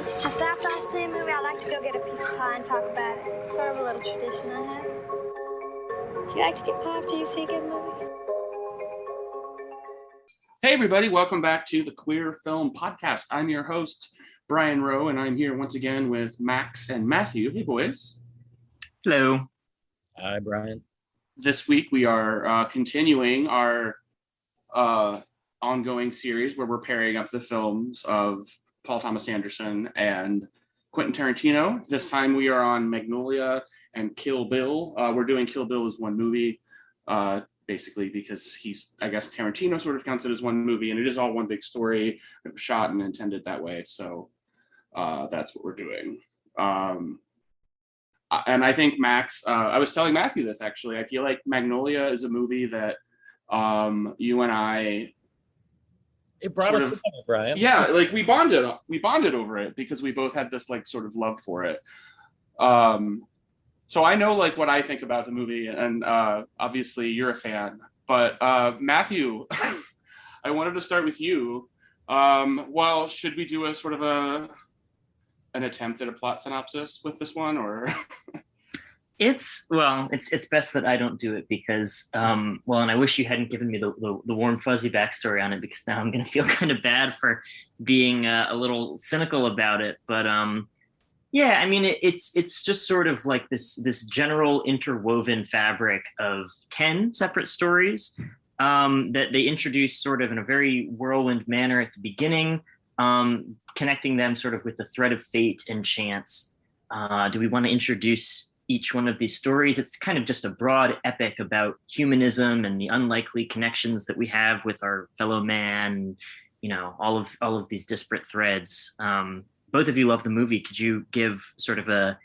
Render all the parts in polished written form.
It's just after I see a movie, I like to go get a piece of pie and talk about it. It's sort of a little tradition I have. Do you like to get pie after you see a good movie? Hey everybody, welcome back to the Queer Film Podcast. I'm your host, Brian Rowe, and I'm here once again with Max and Matthew. Hey boys. Hello. Hi, Brian. This week we are continuing our ongoing series where we're pairing up the films of Paul Thomas Anderson and Quentin Tarantino. This time we are on Magnolia and Kill Bill. We're doing Kill Bill as one movie, basically because I guess Tarantino sort of counts it as one movie, and it is all one big story. It was shot and intended that way, so that's what we're doing. And I think Max, I was telling Matthew this actually, I feel like Magnolia is a movie that you and I... It brought us together, Brian. Yeah, like we bonded over it because we both had this like sort of love for it. So I know like what I think about the movie, and obviously you're a fan. But Matthew, I wanted to start with you. Well, should we do a sort of an attempt at a plot synopsis with this one, or? It's best that I don't do it because, and I wish you hadn't given me the warm, fuzzy backstory on it, because now I'm going to feel kind of bad for being a little cynical about it. But yeah, I mean, it's just sort of like this general interwoven fabric of 10 separate stories that they introduce sort of in a very whirlwind manner at the beginning, connecting them sort of with the thread of fate and chance. Do we want to introduce each one of these stories? It's kind of just a broad epic about humanism and the unlikely connections that we have with our fellow man, you know, all of these disparate threads. Both of you love the movie. Could you give sort of a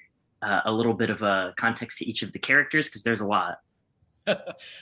little bit of a context to each of the characters? Because there's a lot.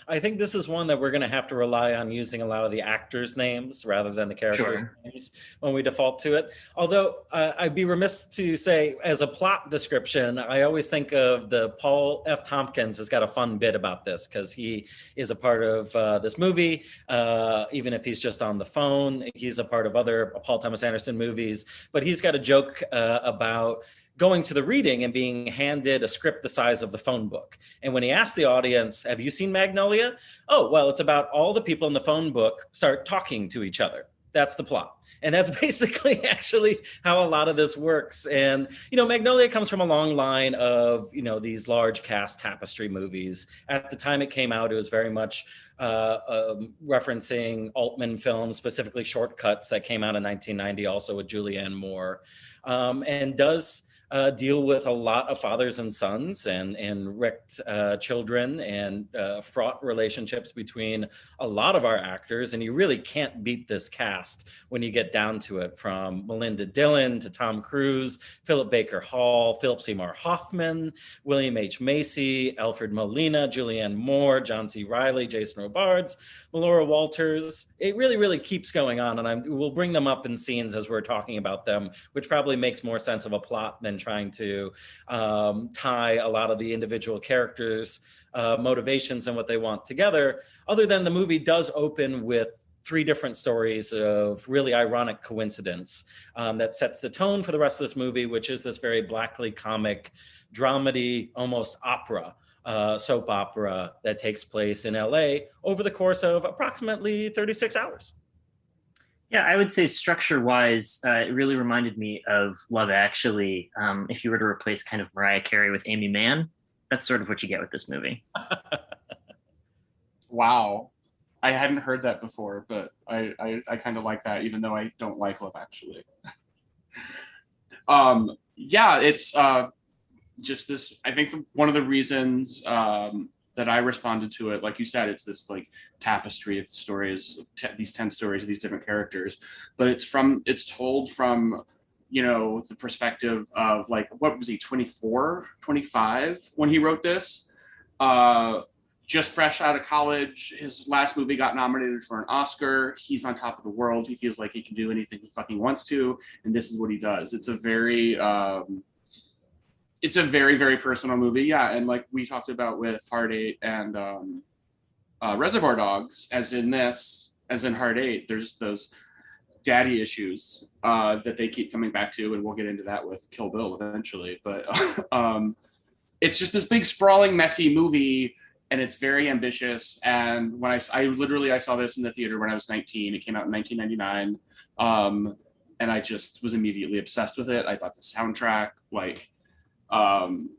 I think this is one that we're going to have to rely on using a lot of the actors' names rather than the characters' names when we default to it. Although I'd be remiss to say, as a plot description, I always think of the Paul F. Tompkins has got a fun bit about this because he is a part of this movie. Even if he's just on the phone, he's a part of other Paul Thomas Anderson movies. But he's got a joke about going to the reading and being handed a script the size of the phone book. And when he asked the audience, have you seen Magnolia? Oh, well, it's about all the people in the phone book start talking to each other. That's the plot. And that's basically actually how a lot of this works. And, you know, Magnolia comes from a long line of, you know, these large cast tapestry movies. At the time it came out, it was very much referencing Altman films, specifically Shortcuts that came out in 1990, also with Julianne Moore, and does deal with a lot of fathers and sons and wrecked children and fraught relationships between a lot of our actors. And you really can't beat this cast when you get down to it, from Melinda Dillon to Tom Cruise, Philip Baker Hall, Philip Seymour Hoffman, William H. Macy, Alfred Molina, Julianne Moore, John C. Reilly, Jason Robards, Melora Walters. It really, really keeps going on. And we'll bring them up in scenes as we're talking about them, which probably makes more sense of a plot than trying to tie a lot of the individual characters' motivations and what they want together, other than the movie does open with 3 different stories of really ironic coincidence that sets the tone for the rest of this movie, which is this very blackly comic, dramedy, almost opera, soap opera that takes place in LA over the course of approximately 36 hours. Yeah, I would say structure-wise, it really reminded me of Love Actually. If you were to replace kind of Mariah Carey with Amy Mann, that's sort of what you get with this movie. Wow. I hadn't heard that before, but I kind of like that, even though I don't like Love Actually. Yeah, it's just this, I think one of the reasons that I responded to it, like you said, it's this like tapestry of stories, of these 10 stories of these different characters, but it's told from, you know, the perspective of like, what was he, 24, 25 when he wrote this? Just fresh out of college, his last movie got nominated for an Oscar. He's on top of the world. He feels like he can do anything he fucking wants to, and this is what he does. It's a very very personal movie, yeah. And like we talked about with Hard Eight and Reservoir Dogs, as in Hard Eight, there's those daddy issues that they keep coming back to, and we'll get into that with Kill Bill eventually. But it's just this big, sprawling, messy movie, and it's very ambitious. And when I saw this in the theater when I was 19. It came out in 1999, and I just was immediately obsessed with it. I thought the soundtrack, like,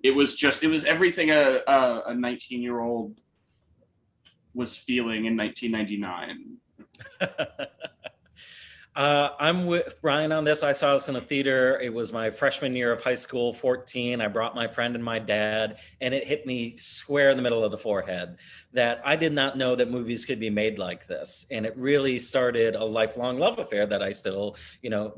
it was everything a 19-year-old was feeling in 1999. I'm with Brian on this. I saw this in a theater. It was my freshman year of high school, 14. I brought my friend and my dad, and it hit me square in the middle of the forehead that I did not know that movies could be made like this. And it really started a lifelong love affair that I still,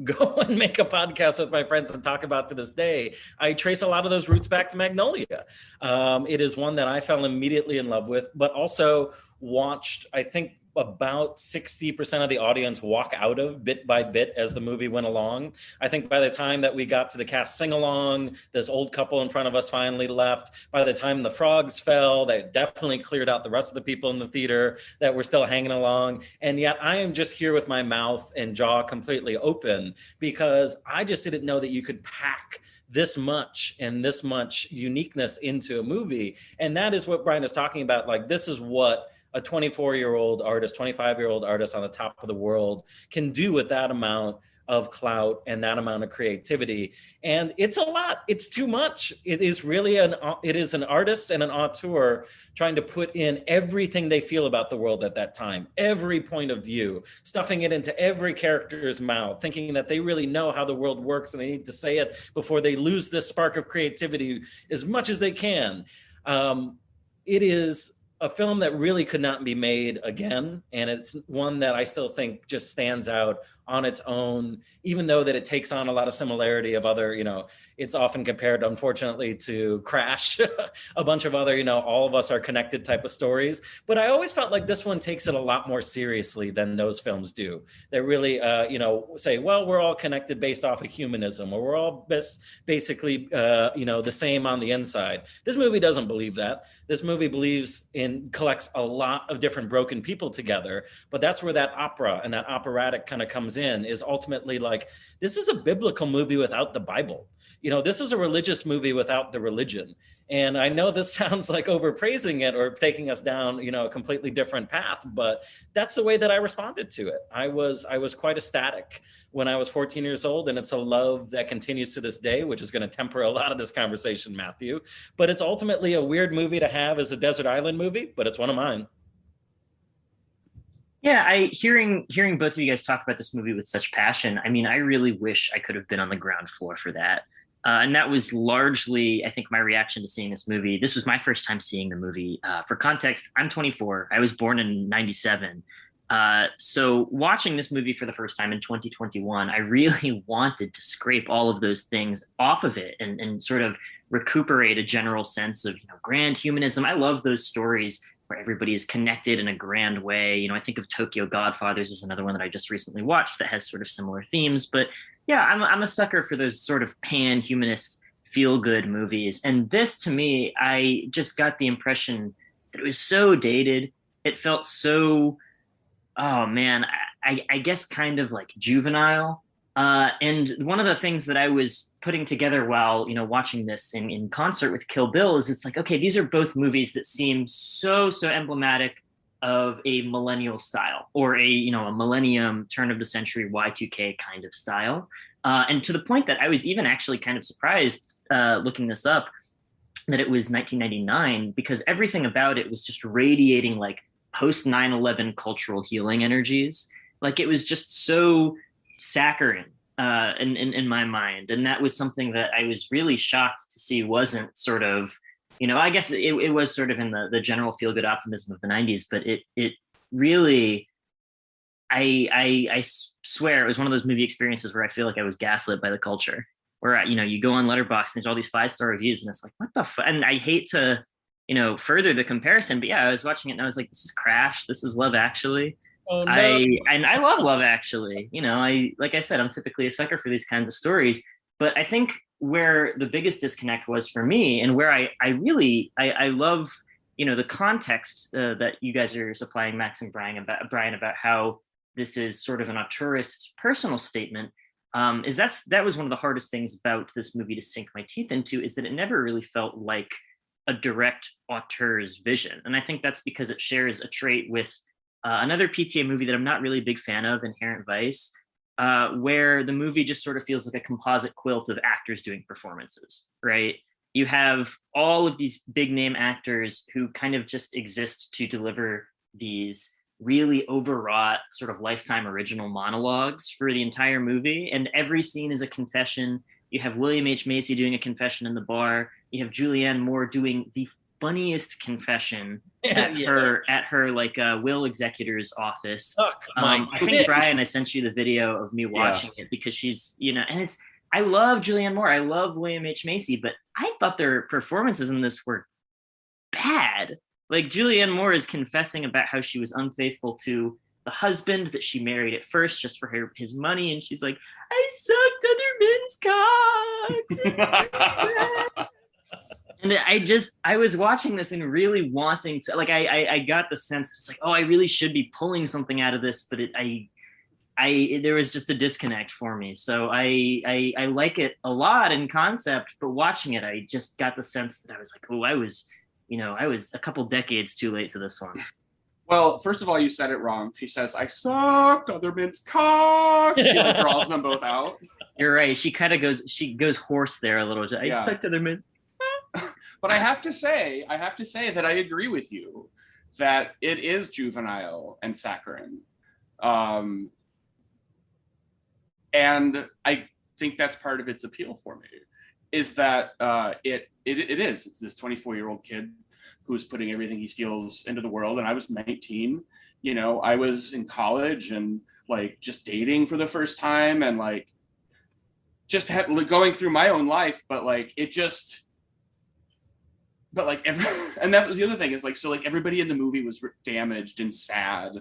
go and make a podcast with my friends and talk about to this day. I trace a lot of those roots back to Magnolia. It is one that I fell immediately in love with, but also watched, I think, about 60% of the audience walk out of bit by bit as the movie went along. I think by the time that we got to the cast sing-along, this old couple in front of us finally left. By the time the frogs fell, they definitely cleared out the rest of the people in the theater that were still hanging along. And yet I am just here with my mouth and jaw completely open because I just didn't know that you could pack this much and this much uniqueness into a movie. And that is what Brian is talking about. Like, this is what a 24-year-old artist, 25-year-old artist on the top of the world can do with that amount of clout and that amount of creativity. And it's a lot. It's too much. It is really an artist and an auteur trying to put in everything they feel about the world at that time, every point of view, stuffing it into every character's mouth, thinking that they really know how the world works and they need to say it before they lose this spark of creativity as much as they can. It is a film that really could not be made again. And it's one that I still think just stands out on its own, even though that it takes on a lot of similarity of other, it's often compared, unfortunately, to Crash, a bunch of other, all of us are connected type of stories. But I always felt like this one takes it a lot more seriously than those films do. They really, say, well, we're all connected based off of humanism, or we're all basically, the same on the inside. This movie doesn't believe that. This movie collects a lot of different broken people together, but that's where that opera and that operatic kind of comes in, is ultimately like, this is a biblical movie without the Bible. This is a religious movie without the religion. And I know this sounds like overpraising it or taking us down, a completely different path, but that's the way that I responded to it. I was quite ecstatic when I was 14 years old, and it's a love that continues to this day, which is going to temper a lot of this conversation, Matthew. But it's ultimately a weird movie to have as a desert island movie, but it's one of mine. Yeah, hearing both of you guys talk about this movie with such passion, I mean, I really wish I could have been on the ground floor for that. And that was largely, I think, my reaction to seeing this movie. This was my first time seeing the movie. For context, I'm 24. I was born in 97. So watching this movie for the first time in 2021, I really wanted to scrape all of those things off of it and sort of recuperate a general sense of, grand humanism. I love those stories where everybody is connected in a grand way. I think of Tokyo Godfathers as another one that I just recently watched that has sort of similar themes. But yeah, I'm a sucker for those sort of pan-humanist feel-good movies. And this, to me, I just got the impression that it was so dated. It felt so, oh man, I guess kind of like juvenile. And one of the things that I was putting together while, watching this in concert with Kill Bill is it's like, okay, these are both movies that seem so emblematic of a millennial style, or a millennium, turn of the century, Y2K kind of style. And to the point that I was even actually kind of surprised looking this up that it was 1999, because everything about it was just radiating like post 9/11 cultural healing energies. Like, it was just so saccharine in my mind. And that was something that I was really shocked to see wasn't sort of, I guess it was sort of in the general feel-good optimism of the 90s, but it really, I swear it was one of those movie experiences where I feel like I was gaslit by the culture, where, you go on Letterboxd and there's all these 5-star reviews and it's like, what the fuck? And I hate to, further the comparison, but yeah, I was watching it and I was like, this is Crash. This is Love Actually. Oh, no. I love Love Actually. Like I said, I'm typically a sucker for these kinds of stories, but I think where the biggest disconnect was for me, and where I really love, the context that you guys are supplying, Max and Brian, about how this is sort of an auteurist personal statement, that was one of the hardest things about this movie to sink my teeth into, is that it never really felt like a direct auteur's vision. And I think that's because it shares a trait with another PTA movie that I'm not really a big fan of, Inherent Vice, where the movie just sort of feels like a composite quilt of actors doing performances, right? You have all of these big name actors who kind of just exist to deliver these really overwrought sort of Lifetime original monologues for the entire movie. And every scene is a confession. You have William H. Macy doing a confession in the bar. You have Julianne Moore doing the funniest confession at her like will executor's office. I think Brian, I sent you the video of me watching it, because she's, and I love Julianne Moore. I love William H. Macy, but I thought their performances in this were bad. Like, Julianne Moore is confessing about how she was unfaithful to the husband that she married at first just for his money, and she's like, I sucked other men's cocks. And I was watching this and really wanting to, like, I got the sense it's like, oh, I really should be pulling something out of this, but there was just a disconnect for me. So I like it a lot in concept, but watching it, I just got the sense that I was like, oh, I was a couple decades too late to this one. Well, first of all, you said it wrong. She says, I sucked other men's cocks. She like draws them both out. You're right. She kind of goes hoarse there a little. I sucked other men. But I have to say that I agree with you that it is juvenile and saccharine. And I think that's part of its appeal for me, is that it's this 24-year-old kid who's putting everything he feels into the world. And I was 19, I was in college and like just dating for the first time and like just going through my own life. But like, and that was the other thing is like, so like everybody in the movie was damaged and sad.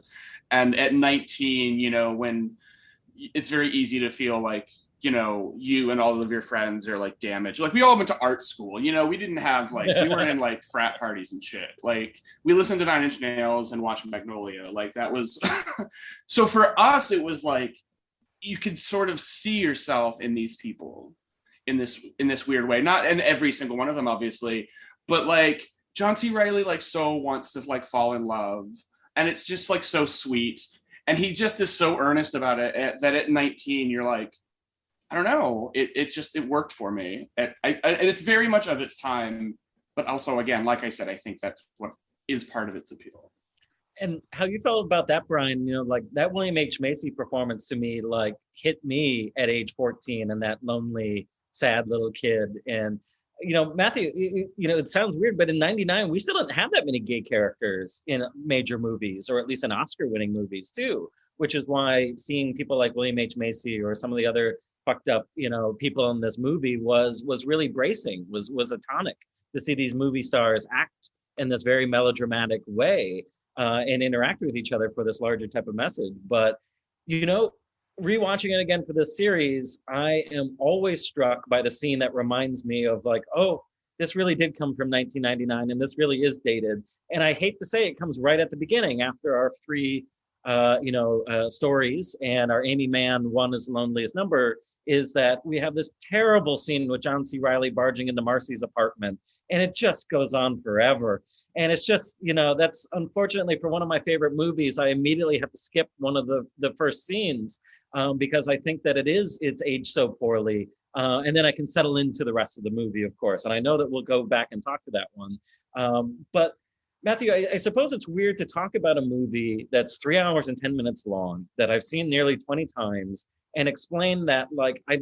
And at 19, when it's very easy to feel like, you and all of your friends are like damaged. Like we all went to art school, we didn't have like, we weren't in like frat parties and shit. Like we listened to 9 Inch Nails and watched Magnolia. Like that was, so for us, it was like, you could sort of see yourself in these people in this weird way. Not in every single one of them, obviously, but like John C. Reilly, like so wants to like fall in love. And it's just like so sweet. And he just is so earnest about it that at 19, you're like, I don't know. It worked for me. And it's very much of its time, but also again, like I said, I think that's what is part of its appeal. And how you felt about that, Brian, like that William H. Macy performance to me, like hit me at age 14 and that lonely, sad little kid. And, Matthew, it sounds weird, but in 99, we still didn't have that many gay characters in major movies, or at least in Oscar winning movies too, which is why seeing people like William H. Macy or some of the other fucked up, people in this movie was really bracing, was a tonic to see these movie stars act in this very melodramatic way and interact with each other for this larger type of message. But, rewatching it again for this series, I am always struck by the scene that reminds me of like, oh, this really did come from 1999 and this really is dated. And I hate to say it comes right at the beginning after our 3 stories and our Amy Mann One is the Loneliest Number, is that we have this terrible scene with John C. Reilly barging into Marcy's apartment, and it just goes on forever. And it's just, that's unfortunately for one of my favorite movies, I immediately have to skip one of the first scenes because I think that it's aged so poorly. And then I can settle into the rest of the movie, of course. And I know that we'll go back and talk to that one. But Matthew, I suppose it's weird to talk about a movie that's 3 hours and 10 minutes long that I've seen nearly 20 times and explain that, like, I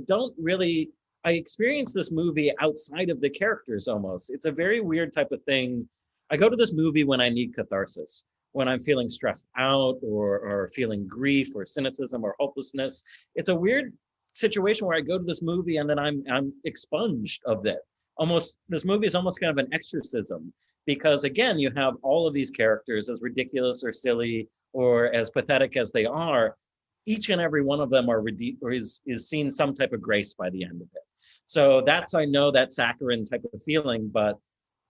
experience this movie outside of the characters almost. It's a very weird type of thing. I go to this movie when I need catharsis, when I'm feeling stressed out or feeling grief or cynicism or hopelessness. It's a weird situation where I go to this movie and then I'm expunged of it. This movie is almost kind of an exorcism. Because again, you have all of these characters, as ridiculous or silly or as pathetic as they are, each and every one of them is seen some type of grace by the end of it. So I know that saccharine type of feeling, but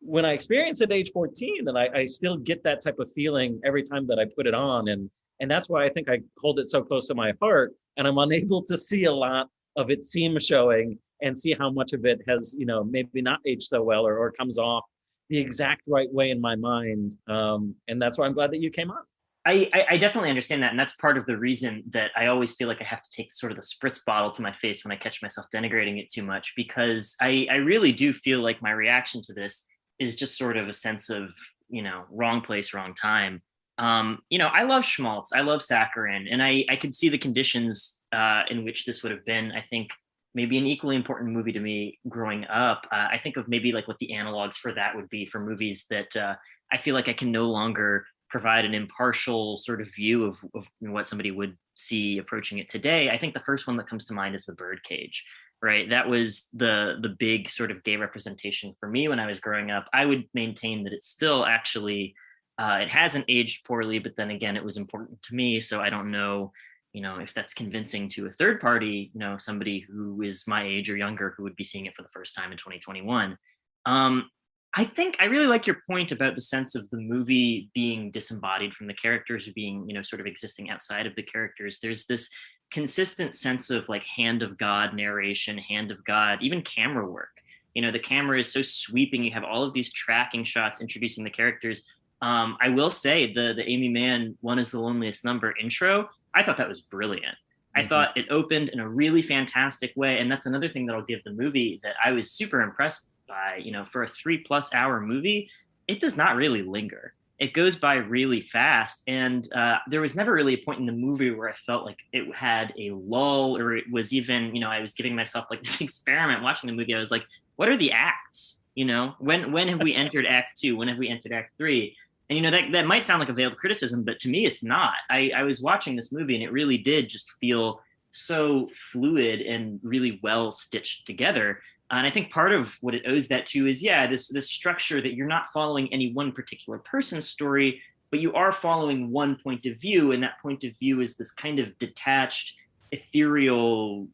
when I experience it at age 14, and I still get that type of feeling every time that I put it on, and And that's why I think I hold it so close to my heart, and I'm unable to see a lot of its seam showing and see how much of it has, maybe not aged so well, or comes off the exact right way in my mind. And that's why I'm glad that you came on. I definitely understand that. And that's part of the reason that I always feel like I have to take sort of the spritz bottle to my face when I catch myself denigrating it too much, because I really do feel like my reaction to this is just sort of a sense of, wrong place, wrong time. I love schmaltz, I love saccharin, and I could see the conditions in which this would have been, I think, maybe an equally important movie to me growing up. I think of maybe like what the analogs for that would be for movies that I feel like I can no longer provide an impartial sort of view of what somebody would see approaching it today. I think the first one that comes to mind is The Birdcage, right? That was the big sort of gay representation for me when I was growing up. I would maintain that it's still actually, it hasn't aged poorly, but then again, it was important to me. So I don't know, if that's convincing to a third party, somebody who is my age or younger who would be seeing it for the first time in 2021. I think I really like your point about the sense of the movie being disembodied from the characters, or being, sort of existing outside of the characters. There's this consistent sense of like hand of God narration, hand of God, even camera work. The camera is so sweeping. You have all of these tracking shots introducing the characters. I will say the Amy Mann "One Is the Loneliest Number" intro, I thought that was brilliant. I thought it opened in a really fantastic way. And that's another thing that I'll give the movie that I was super impressed by. For a 3+ hour movie, it does not really linger. It goes by really fast. And there was never really a point in the movie where I felt like it had a lull, or it was even, I was giving myself like this experiment watching the movie. I was like, what are the acts? When have we entered act 2? When have we entered act 3? And that might sound like a veiled criticism, but to me it's not. I was watching this movie and it really did just feel so fluid and really well stitched together. And I think part of what it owes that to is, this structure that you're not following any one particular person's story, but you are following one point of view, and that point of view is this kind of detached, ethereal,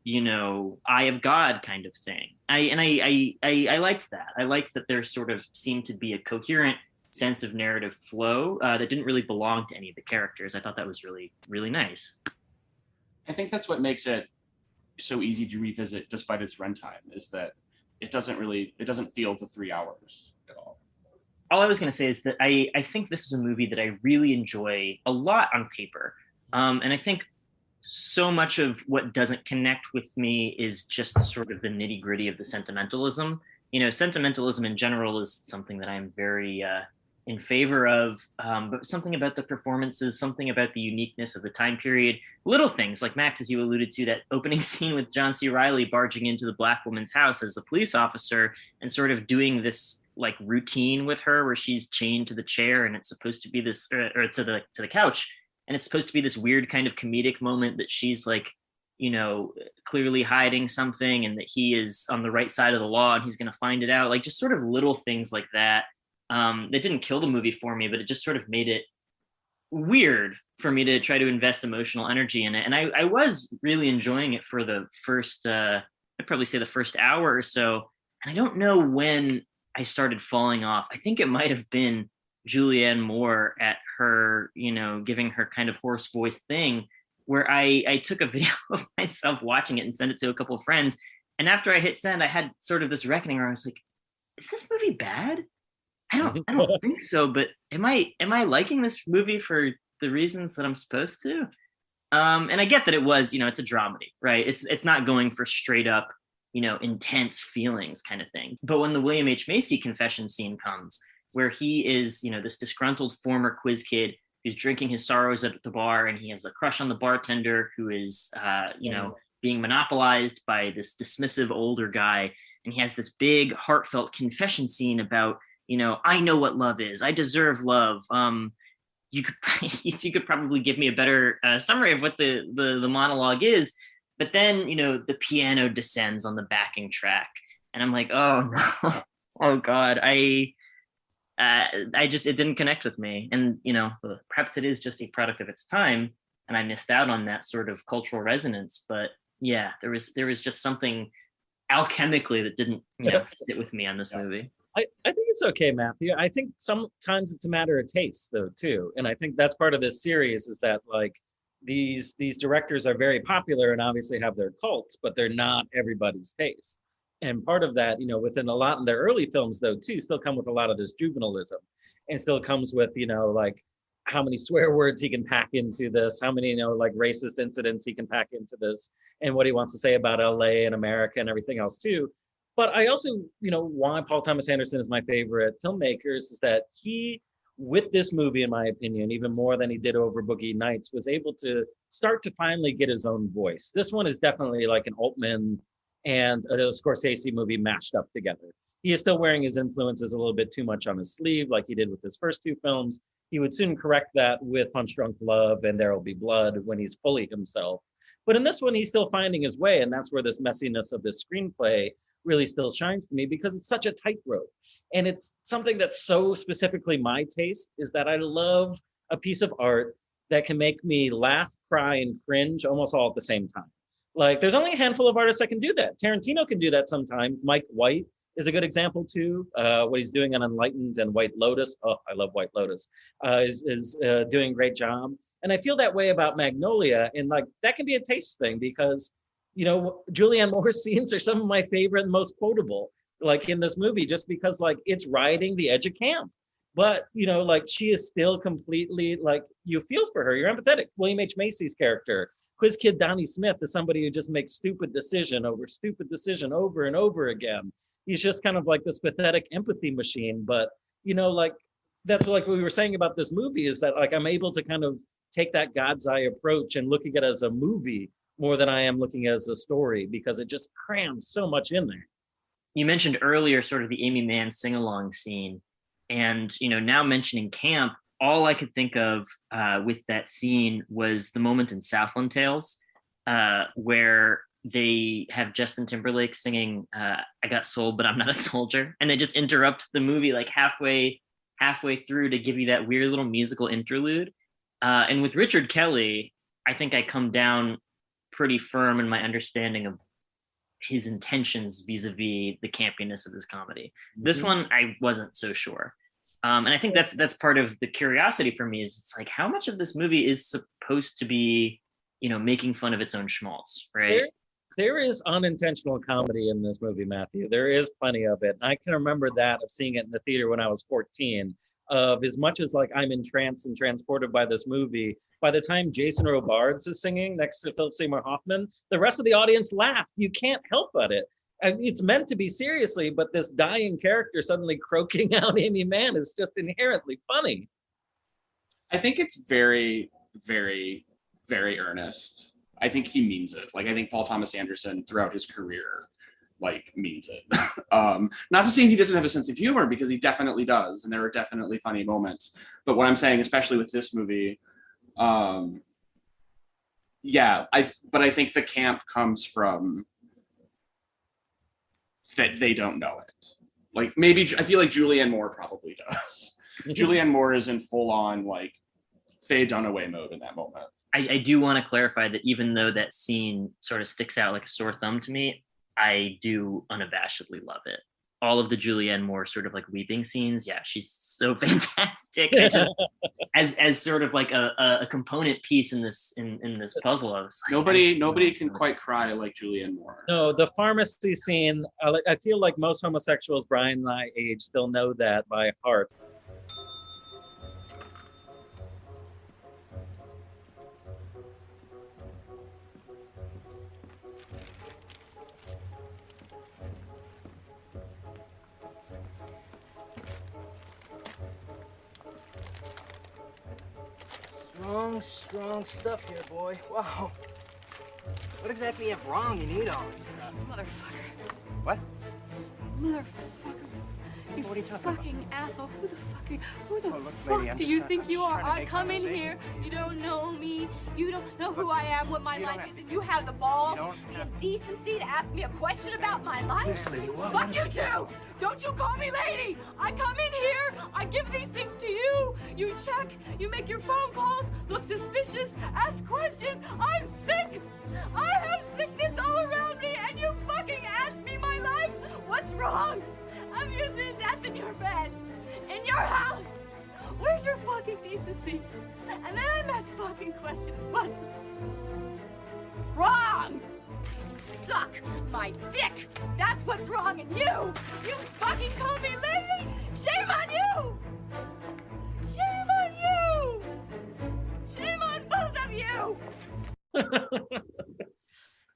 eye of God kind of thing. I liked that. I liked that there sort of seemed to be a coherent sense of narrative flow that didn't really belong to any of the characters. I thought that was really, really nice. I think that's what makes it so easy to revisit despite its runtime, is that it doesn't feel to 3 hours at all. All I was going to say is that I think this is a movie that I really enjoy a lot on paper. And I think so much of what doesn't connect with me is just sort of the nitty gritty of the sentimentalism. Sentimentalism in general is something that I'm very in favor of, but something about the performances, something about the uniqueness of the time period, little things like, Max, as you alluded to, that opening scene with John C. Reilly barging into the black woman's house as a police officer and sort of doing this like routine with her where she's chained to the chair, and it's supposed to be this, or to the couch, and it's supposed to be this weird kind of comedic moment that she's like, clearly hiding something, and that he is on the right side of the law and he's going to find it out. Like, just sort of little things like that. That didn't kill the movie for me, but it just sort of made it weird for me to try to invest emotional energy in it. And I was really enjoying it for the first, I'd probably say the first hour or so. And I don't know when I started falling off. I think it might have been Julianne Moore at her, giving her kind of hoarse voice thing, where I took a video of myself watching it and sent it to a couple of friends. And after I hit send, I had sort of this reckoning where I was like, is this movie bad? I don't think so, but am I liking this movie for the reasons that I'm supposed to? And I get that it was, it's a dramedy, right? It's not going for straight up, intense feelings kind of thing. But when the William H. Macy confession scene comes, where he is, this disgruntled former quiz kid who's drinking his sorrows at the bar, and he has a crush on the bartender who is, being monopolized by this dismissive older guy. And he has this big heartfelt confession scene about, I know what love is. I deserve love. You could probably give me a better summary of what the monologue is. But then, the piano descends on the backing track, and I'm like, oh no, oh God, it didn't connect with me. And, perhaps it is just a product of its time, and I missed out on that sort of cultural resonance. But yeah, there was just something alchemically that didn't, sit with me on this movie. I think it's okay, Matthew. I think sometimes it's a matter of taste, though, too. And I think that's part of this series is that like these directors are very popular and obviously have their cults, but they're not everybody's taste. And part of that, within a lot of their early films, though, too, still come with a lot of this juvenilism, and still comes with like how many swear words he can pack into this, how many like racist incidents he can pack into this, and what he wants to say about LA and America and everything else too. But I also, why Paul Thomas Anderson is my favorite filmmaker is that he, with this movie, in my opinion, even more than he did over Boogie Nights, was able to start to finally get his own voice. This one is definitely like an Altman and a Scorsese movie mashed up together. He is still wearing his influences a little bit too much on his sleeve, like he did with his first two films. He would soon correct that with Punch Drunk Love and There'll Be Blood when he's fully himself. But in this one, he's still finding his way. And that's where this messiness of this screenplay really still shines to me, because it's such a tightrope. And it's something that's so specifically my taste, is that I love a piece of art that can make me laugh, cry, and cringe almost all at the same time. Like, there's only a handful of artists that can do that. Tarantino can do that sometimes. Mike White is a good example too. What he's doing on Enlightened and White Lotus. Oh, I love White Lotus. Is doing a great job. And I feel that way about Magnolia, and like that can be a taste thing, because Julianne Moore's scenes are some of my favorite and most quotable, like in this movie, just because like it's riding the edge of camp. But like she is still completely like, you feel for her, you're empathetic. William H. Macy's character, Quiz Kid Donnie Smith, is somebody who just makes stupid decision over and over again. He's just kind of like this pathetic empathy machine. But like that's like what we were saying about this movie, is that like I'm able to kind of take that God's eye approach and looking at it as a movie more than I am looking at it as a story, because it just crams so much in there. You mentioned earlier sort of the Amy Mann sing-along scene, and now mentioning camp, all I could think of with that scene was the moment in Southland Tales where they have Justin Timberlake singing I Got Soul But I'm Not a Soldier, and they just interrupt the movie like halfway through to give you that weird little musical interlude. And with Richard Kelly, I think I come down pretty firm in my understanding of his intentions vis-a-vis the campiness of this comedy. Mm-hmm. This one, I wasn't so sure. And I think that's part of the curiosity for me, is it's like, how much of this movie is supposed to be, making fun of its own schmaltz, right? There is unintentional comedy in this movie, Matthew. There is plenty of it. And I can remember that of seeing it in the theater when I was 14. Of as much as like I'm entranced and transported by this movie, by the time Jason Robards is singing next to Philip Seymour Hoffman, the rest of the audience laugh. You can't help but it. And it's meant to be seriously, but this dying character suddenly croaking out Amy Mann is just inherently funny. I think it's very, very, very earnest. I think he means it. Like, I think Paul Thomas Anderson throughout his career like means it. Not to say he doesn't have a sense of humor, because he definitely does, and there are definitely funny moments. But what I'm saying, especially with this movie, I think the camp comes from that they don't know it. Like, maybe I feel like Julianne Moore probably does. Julianne Moore is in full on like Faye Dunaway mode in that moment. I do want to clarify that even though that scene sort of sticks out like a sore thumb to me, I do unabashedly love it. All of the Julianne Moore sort of like weeping scenes, yeah, she's so fantastic. As sort of like a component piece in this puzzle. I was like, nobody can quite cry like Julianne Moore. No, the pharmacy scene. I feel like most homosexuals Brian and I age still know that by heart. Strong stuff here, boy. Wow. What exactly you have wrong? You need all this stuff. Motherfucker. What? Motherfucker. You What are you talking fucking asshole. Who the fuck are you? Who the look, fuck lady, I'm do just you trying- think I'm you just are? trying to I make come in conversation. here, you don't know me, you don't know who Look, I am, what my you don't life have- is, and you have the balls, don't the have- decency to ask me a question about my life? Yes, lady, what? Fuck you too! Don't you call me lady! I come in here, I give these things to you, you check, you make your phone calls, look suspicious, ask questions. I'm sick! I have sickness all around me, and you fucking ask me my life? What's wrong? I'm using death house? Where's your fucking decency? And then I'm asked fucking questions. What's wrong? Suck my dick. That's what's wrong. And you fucking call me lady? Shame on you. Shame on you. Shame on both of you.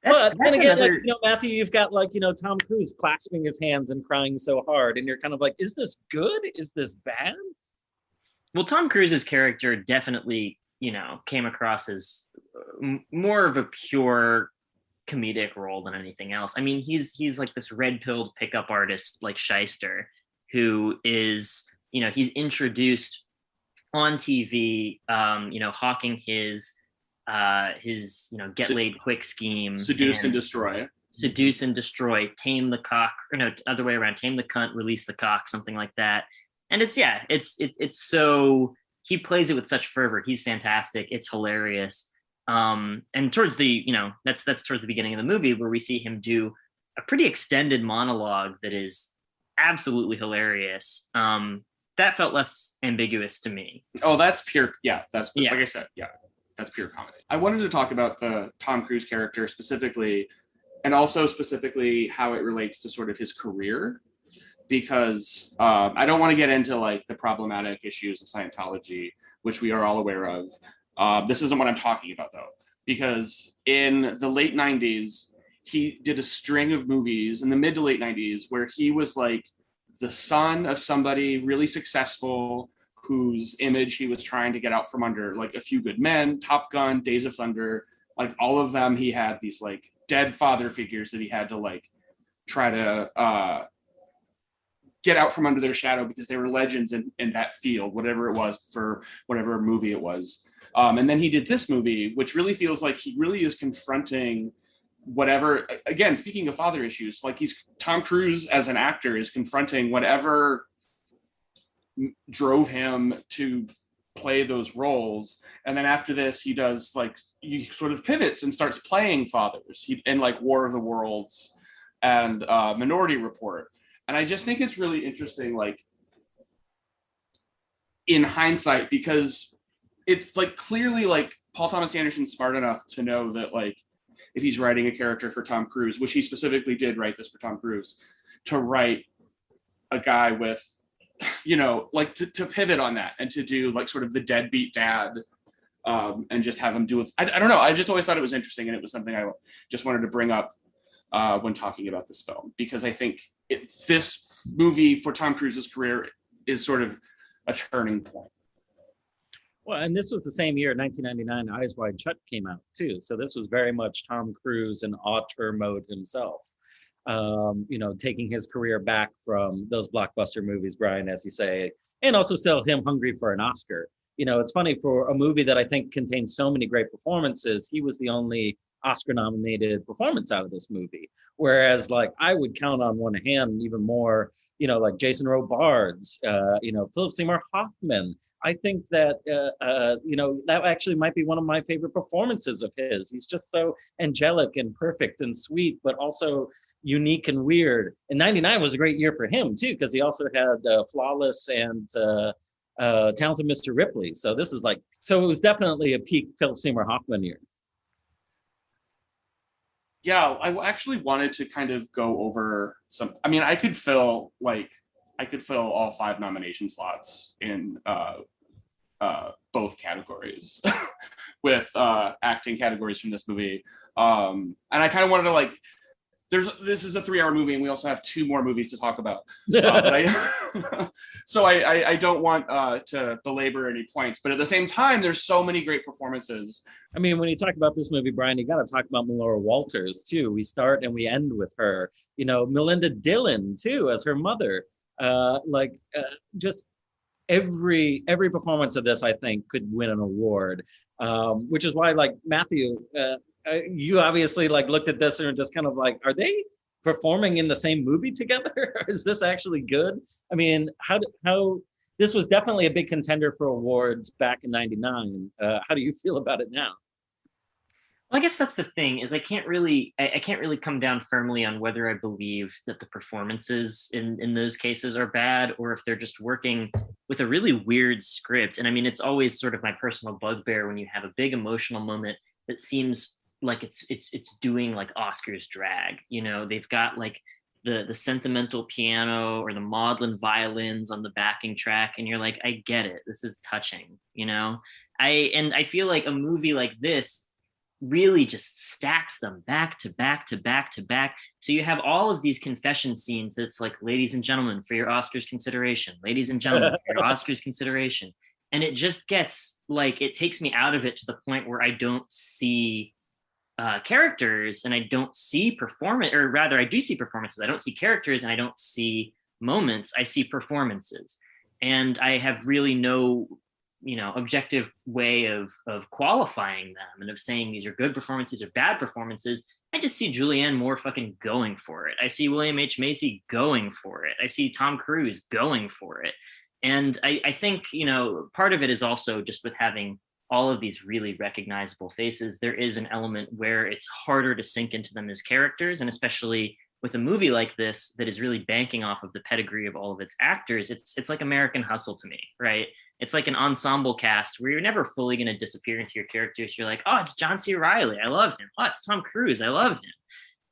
But then again, another... like, Matthew, you've got like, Tom Cruise clasping his hands and crying so hard, and you're kind of like, is this good? Is this bad? Well, Tom Cruise's character definitely, came across as more of a pure comedic role than anything else. I mean, he's like this red-pilled pickup artist, like shyster, who is, he's introduced on TV, hawking his get laid quick scheme, seduce and destroy, tame the cock, or no, other way around, tame the cunt, release the cock, something like that. And it's so, he plays it with such fervor. He's fantastic. It's hilarious. And towards the, that's towards the beginning of the movie where we see him do a pretty extended monologue that is absolutely hilarious. That felt less ambiguous to me. Oh, that's pure. Yeah, like I said, yeah, that's pure comedy. I wanted to talk about the Tom Cruise character specifically, and also specifically how it relates to sort of his career, because I don't want to get into like the problematic issues of Scientology, which we are all aware of. This isn't what I'm talking about though, because in the late 90s, he did a string of movies in the mid to late 90s where he was like the son of somebody really successful whose image he was trying to get out from under, like A Few Good Men, Top Gun, Days of Thunder, like all of them. He had these like dead father figures that he had to like try to get out from under their shadow because they were legends in that field, whatever it was, for whatever movie it was. And then he did this movie, which really feels like he really is confronting whatever, again, speaking of father issues, like Tom Cruise as an actor is confronting whatever drove him to play those roles. And then after this, he does like, he sort of pivots and starts playing fathers in like War of the Worlds and Minority Report. And I just think it's really interesting, like in hindsight, because it's like clearly like Paul Thomas Anderson's smart enough to know that like if he's writing a character for Tom Cruise, which he specifically did write this for Tom Cruise, to write a guy with, like to pivot on that and to do like sort of the deadbeat dad and just have him do it. I don't know. I just always thought it was interesting, and it was something I just wanted to bring up when talking about this film, because I think this movie for Tom Cruise's career is sort of a turning point. Well, and this was the same year, 1999, Eyes Wide Shut came out too. So this was very much Tom Cruise in auteur mode himself. Taking his career back from those blockbuster movies, Brian, as you say, and also still him hungry for an Oscar. It's funny, for a movie that I think contains so many great performances, he was the only Oscar-nominated performance out of this movie. Whereas, like, I would count on one hand even more, like Jason Robards, Philip Seymour Hoffman. I think that, that actually might be one of my favorite performances of his. He's just so angelic and perfect and sweet, but also unique and weird. And 99 was a great year for him, too, because he also had Flawless and Talented Mr. Ripley. So it was definitely a peak Philip Seymour Hoffman year. Yeah, I actually wanted to kind of go over some. I mean, I could fill all 5 nomination slots in both categories with acting categories from this movie. And I kind of wanted to this is a 3-hour movie, and we also have 2 more movies to talk about. But I don't want to belabor any points. But at the same time, there's so many great performances. I mean, when you talk about this movie, Brian, you got to talk about Melora Walters too. We start and we end with her. Melinda Dillon too as her mother. Just every performance of this, I think, could win an award. Which is why, like, Matthew, you obviously looked at this and were just kind of like, are they performing in the same movie together? Is this actually good? I mean, how this was definitely a big contender for awards back in 99. How do you feel about it now? I guess that's the thing is I can't really come down firmly on whether I believe that the performances in those cases are bad or if they're just working with a really weird script. And I mean, it's always sort of my personal bugbear when you have a big emotional moment that seems like it's doing like Oscars drag. You know, they've got like the sentimental piano or the maudlin violins on the backing track, and you're like, I get it. This is touching, you know? I feel like a movie like this really just stacks them back to back to back to back. So you have all of these confession scenes that's like, ladies and gentlemen, for your Oscars consideration, ladies and gentlemen, for your Oscars consideration. And it just gets like, it takes me out of it to the point where I don't see characters and I don't see performance, or rather I do see performances. I don't see characters and I don't see moments. I see performances. And I have really no objective way of qualifying them and of saying these are good performances or bad performances. I just see Julianne Moore fucking going for it. I see William H. Macy going for it. I see Tom Cruise going for it. And I think, part of it is also just with having all of these really recognizable faces, there is an element where it's harder to sink into them as characters. And especially with a movie like this that is really banking off of the pedigree of all of its actors, it's like American Hustle to me, right? It's like an ensemble cast where you're never fully going to disappear into your characters. You're like, oh, it's John C. Reilly. I love him. Oh, it's Tom Cruise. I love him.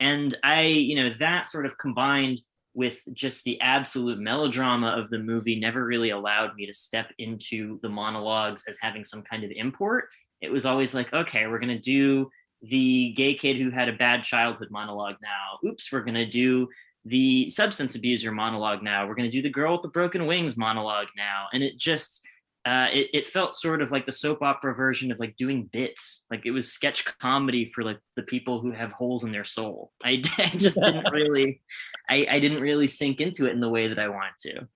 And that sort of combined with just the absolute melodrama of the movie never really allowed me to step into the monologues as having some kind of import. It was always like, okay, we're going to do the gay kid who had a bad childhood monologue now. Oops, we're going to do the substance abuser monologue now. We're going to do the girl with the broken wings monologue now. And it just, it felt sort of like the soap opera version of like doing bits. Like it was sketch comedy for like the people who have holes in their soul. I just didn't really, I didn't really sink into it in the way that I wanted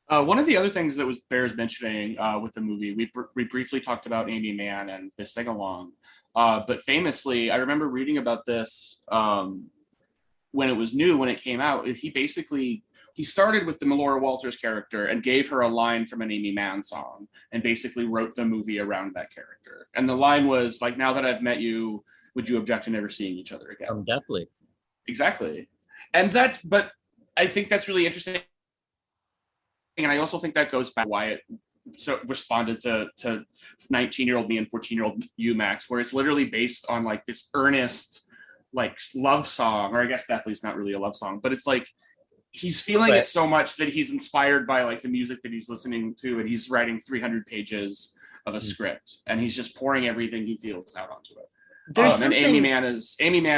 to. One of the other things that bears mentioning with the movie, we briefly talked about Amy Mann and this Sing Along, but famously, I remember reading about this when it was new, when it came out. He started with the Melora Walters character and gave her a line from an Amy Mann song and basically wrote the movie around that character. And the line was like, now that I've met you, would you object to never seeing each other again? Definitely. Exactly. But I think that's really interesting. And I also think that goes back to why it responded to 19-year-old me and 14-year-old you, Max, where it's literally based on like this earnest like love song, or I guess Deathly's not really a love song, but it's like he's feeling it so much that he's inspired by like the music that he's listening to, and he's writing 300 pages of a script, and he's just pouring everything he feels out onto it. And Amy Mann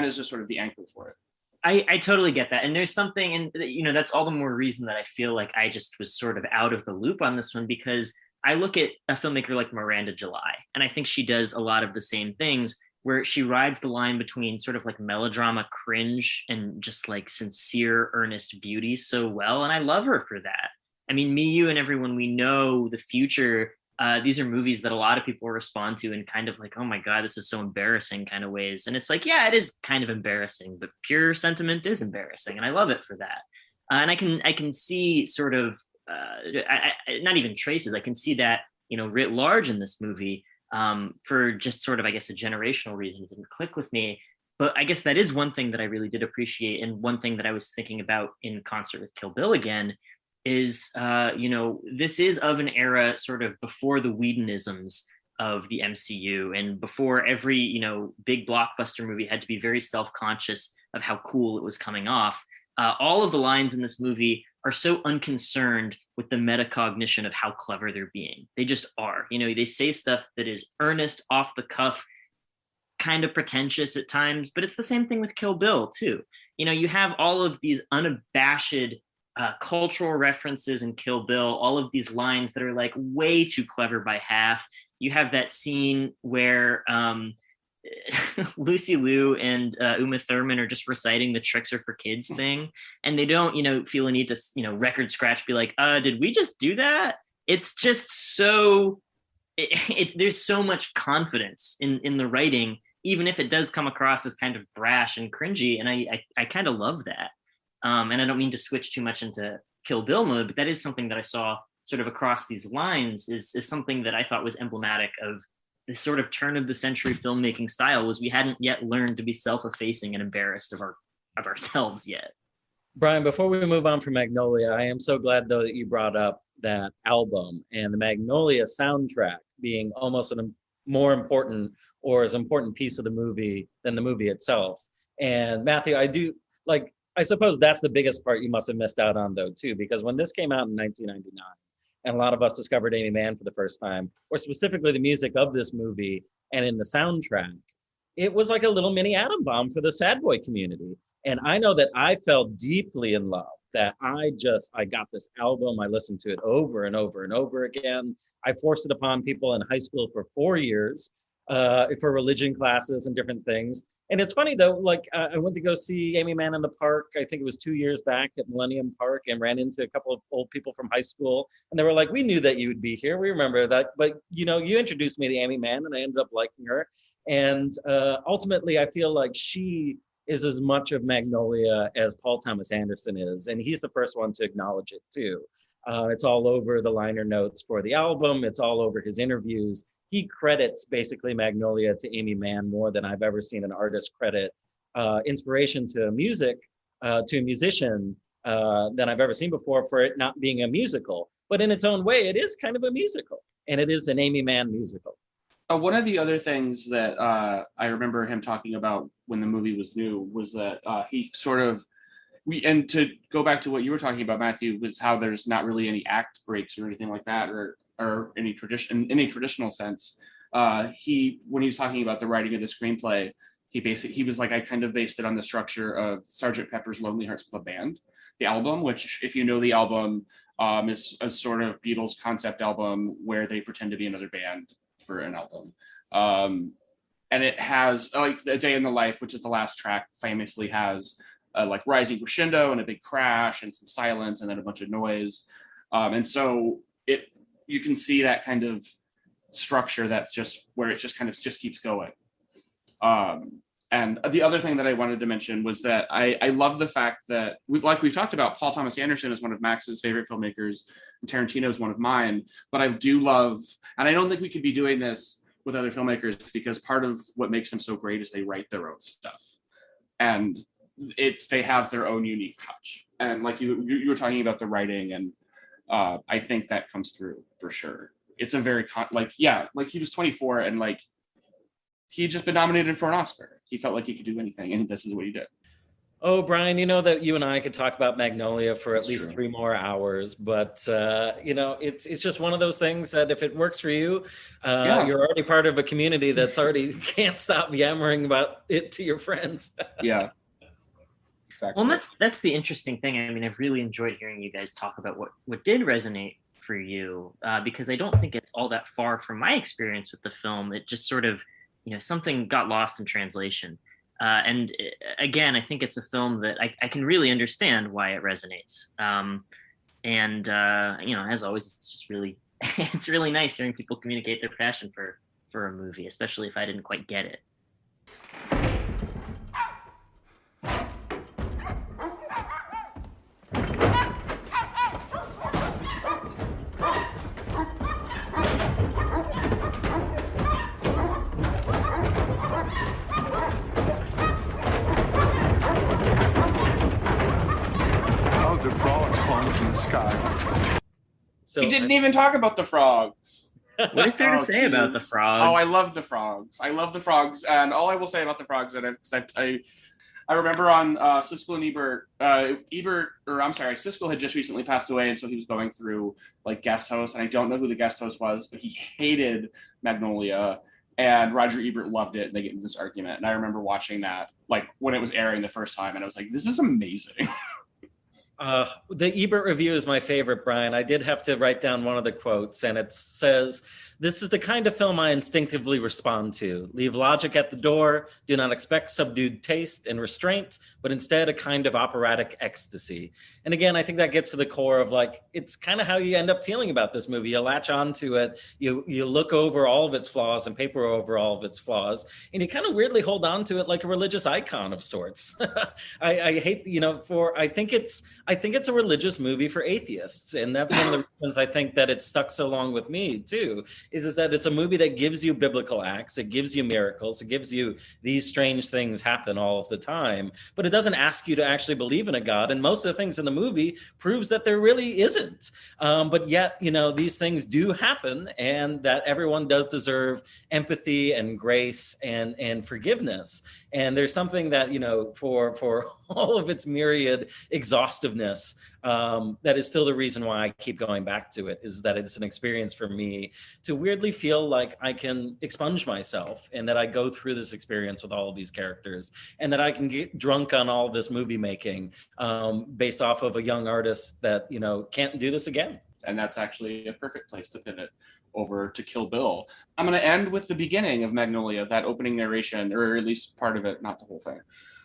is just sort of the anchor for it. I totally get that. And there's something, and that's all the more reason that I feel like I just was sort of out of the loop on this one, because I look at a filmmaker like Miranda July, and I think she does a lot of the same things where she rides the line between sort of like melodrama cringe and just like sincere, earnest beauty so well. And I love her for that. I mean, Me, You, and Everyone We Know, The Future, these are movies that a lot of people respond to in kind of like, oh my God, this is so embarrassing kind of ways. And it's like, yeah, it is kind of embarrassing, but pure sentiment is embarrassing. And I love it for that. And I can see sort of, not even traces, I can see that, writ large in this movie. For just sort of, I guess, a generational reason. It didn't click with me. But I guess that is one thing that I really did appreciate. And one thing that I was thinking about in concert with Kill Bill again is, this is of an era sort of before the Whedonisms of the MCU and before every, big blockbuster movie had to be very self-conscious of how cool it was coming off. All of the lines in this movie are so unconcerned with the metacognition of how clever they're being. They just are. They say stuff that is earnest, off the cuff, kind of pretentious at times, but it's the same thing with Kill Bill too. You have all of these unabashed cultural references in Kill Bill, all of these lines that are like way too clever by half. You have that scene where Lucy Liu and Uma Thurman are just reciting the Tricks Are for Kids thing, and they don't, feel a need to, record scratch, be like, did we just do that? It's just so, there's so much confidence in the writing, even if it does come across as kind of brash and cringy, and I kind of love that. And I don't mean to switch too much into Kill Bill mode, but that is something that I saw sort of across these lines is something that I thought was emblematic of this sort of turn of the century filmmaking style was we hadn't yet learned to be self-effacing and embarrassed of ourselves yet. Brian, before we move on from Magnolia, I am so glad though that you brought up that album and the Magnolia soundtrack being almost a more important or as important piece of the movie than the movie itself. And Matthew, I suppose that's the biggest part you must have missed out on though too, because when this came out in 1999, and a lot of us discovered Amy Mann for the first time, or specifically the music of this movie and in the soundtrack, it was like a little mini atom bomb for the sad boy community. And I know that I fell deeply in love, that I got this album, I listened to it over and over and over again. I forced it upon people in high school for 4 years for religion classes and different things. And it's funny though, I went to go see Amy Mann in the park, I think it was 2 years back at Millennium Park, and ran into a couple of old people from high school. And they were like, we knew that you would be here. We remember that. But, you introduced me to Amy Mann and I ended up liking her. And ultimately, I feel like she is as much of Magnolia as Paul Thomas Anderson is. And he's the first one to acknowledge it too. It's all over the liner notes for the album. It's all over his interviews. He credits basically Magnolia to Amy Mann more than I've ever seen an artist credit inspiration to music, to a musician than I've ever seen before, for it not being a musical. But in its own way, it is kind of a musical, and it is an Amy Mann musical. One of the other things that I remember him talking about when the movie was new was that he sort of, and to go back to what you were talking about, Matthew, was how there's not really any act breaks or anything like that, or any tradition in a traditional sense. When he was talking about the writing of the screenplay, he was like, I kind of based it on the structure of Sgt. Pepper's Lonely Hearts Club Band, the album, which, if you know the album, is a sort of Beatles concept album where they pretend to be another band for an album. And it has like A Day in the Life, which is the last track, famously has like rising crescendo and a big crash and some silence and then a bunch of noise. And so you can see that kind of structure that's just where it just kind of just keeps going. And the other thing that I wanted to mention was that I love the fact that we've talked about, Paul Thomas Anderson is one of Max's favorite filmmakers, and Tarantino is one of mine. But I do love, and I don't think we could be doing this with other filmmakers, because part of what makes them so great is they write their own stuff, and they have their own unique touch. And like you were talking about the writing, and I think that comes through for sure. It's a very he was 24 and like he had just been nominated for an Oscar. He felt like he could do anything, and this is what he did. Oh, Brian, you know that you and I could talk about Magnolia for at least 3 more hours, but it's just one of those things that if it works for you, you're already part of a community that's already can't stop yammering about it to your friends. Yeah. Exactly. Well, that's the interesting thing. I mean, I've really enjoyed hearing you guys talk about what did resonate for you, because I don't think it's all that far from my experience with the film. It just sort of, something got lost in translation. And again, I think it's a film that I can really understand why it resonates. As always, it's just really, it's really nice hearing people communicate their passion for a movie, especially if I didn't quite get it. He didn't even talk about the frogs. What is there to say about the frogs? Oh, I love the frogs. And all I will say about the frogs, that I remember on Siskel and Ebert, Siskel had just recently passed away, and so he was going through like guest hosts, and I don't know who the guest host was, but he hated Magnolia, and Roger Ebert loved it, and they get into this argument. And I remember watching that like when it was airing the first time, and I was like, this is amazing. The Ebert review is my favorite, Brian. I did have to write down one of the quotes, and it says, "This is the kind of film I instinctively respond to. Leave logic at the door. Do not expect subdued taste and restraint, but instead a kind of operatic ecstasy." And again, I think that gets to the core of like, it's kind of how you end up feeling about this movie. You latch onto it. You look over all of its flaws and paper over all of its flaws, and you kind of weirdly hold on to it like a religious icon of sorts. I hate, I think it's I think it's a religious movie for atheists. And that's one of the reasons I think that it's stuck so long with me too, is that it's a movie that gives you biblical acts, it gives you miracles, it gives you these strange things happen all of the time, but it doesn't ask you to actually believe in a God. And most of the things in the movie proves that there really isn't. But yet, you know, these things do happen, and that everyone does deserve empathy and grace and forgiveness. And there's something that, you know, for all of its myriad exhaustiveness, that is still the reason why I keep going back to it, is that it's an experience for me to weirdly feel like I can expunge myself, and that I go through this experience with all of these characters, and that I can get drunk on all of this movie making, based off of a young artist that, you know, can't do this again. And that's actually a perfect place to pivot over to Kill Bill. I'm going to end with the beginning of Magnolia, that opening narration, or at least part of it, not the whole thing.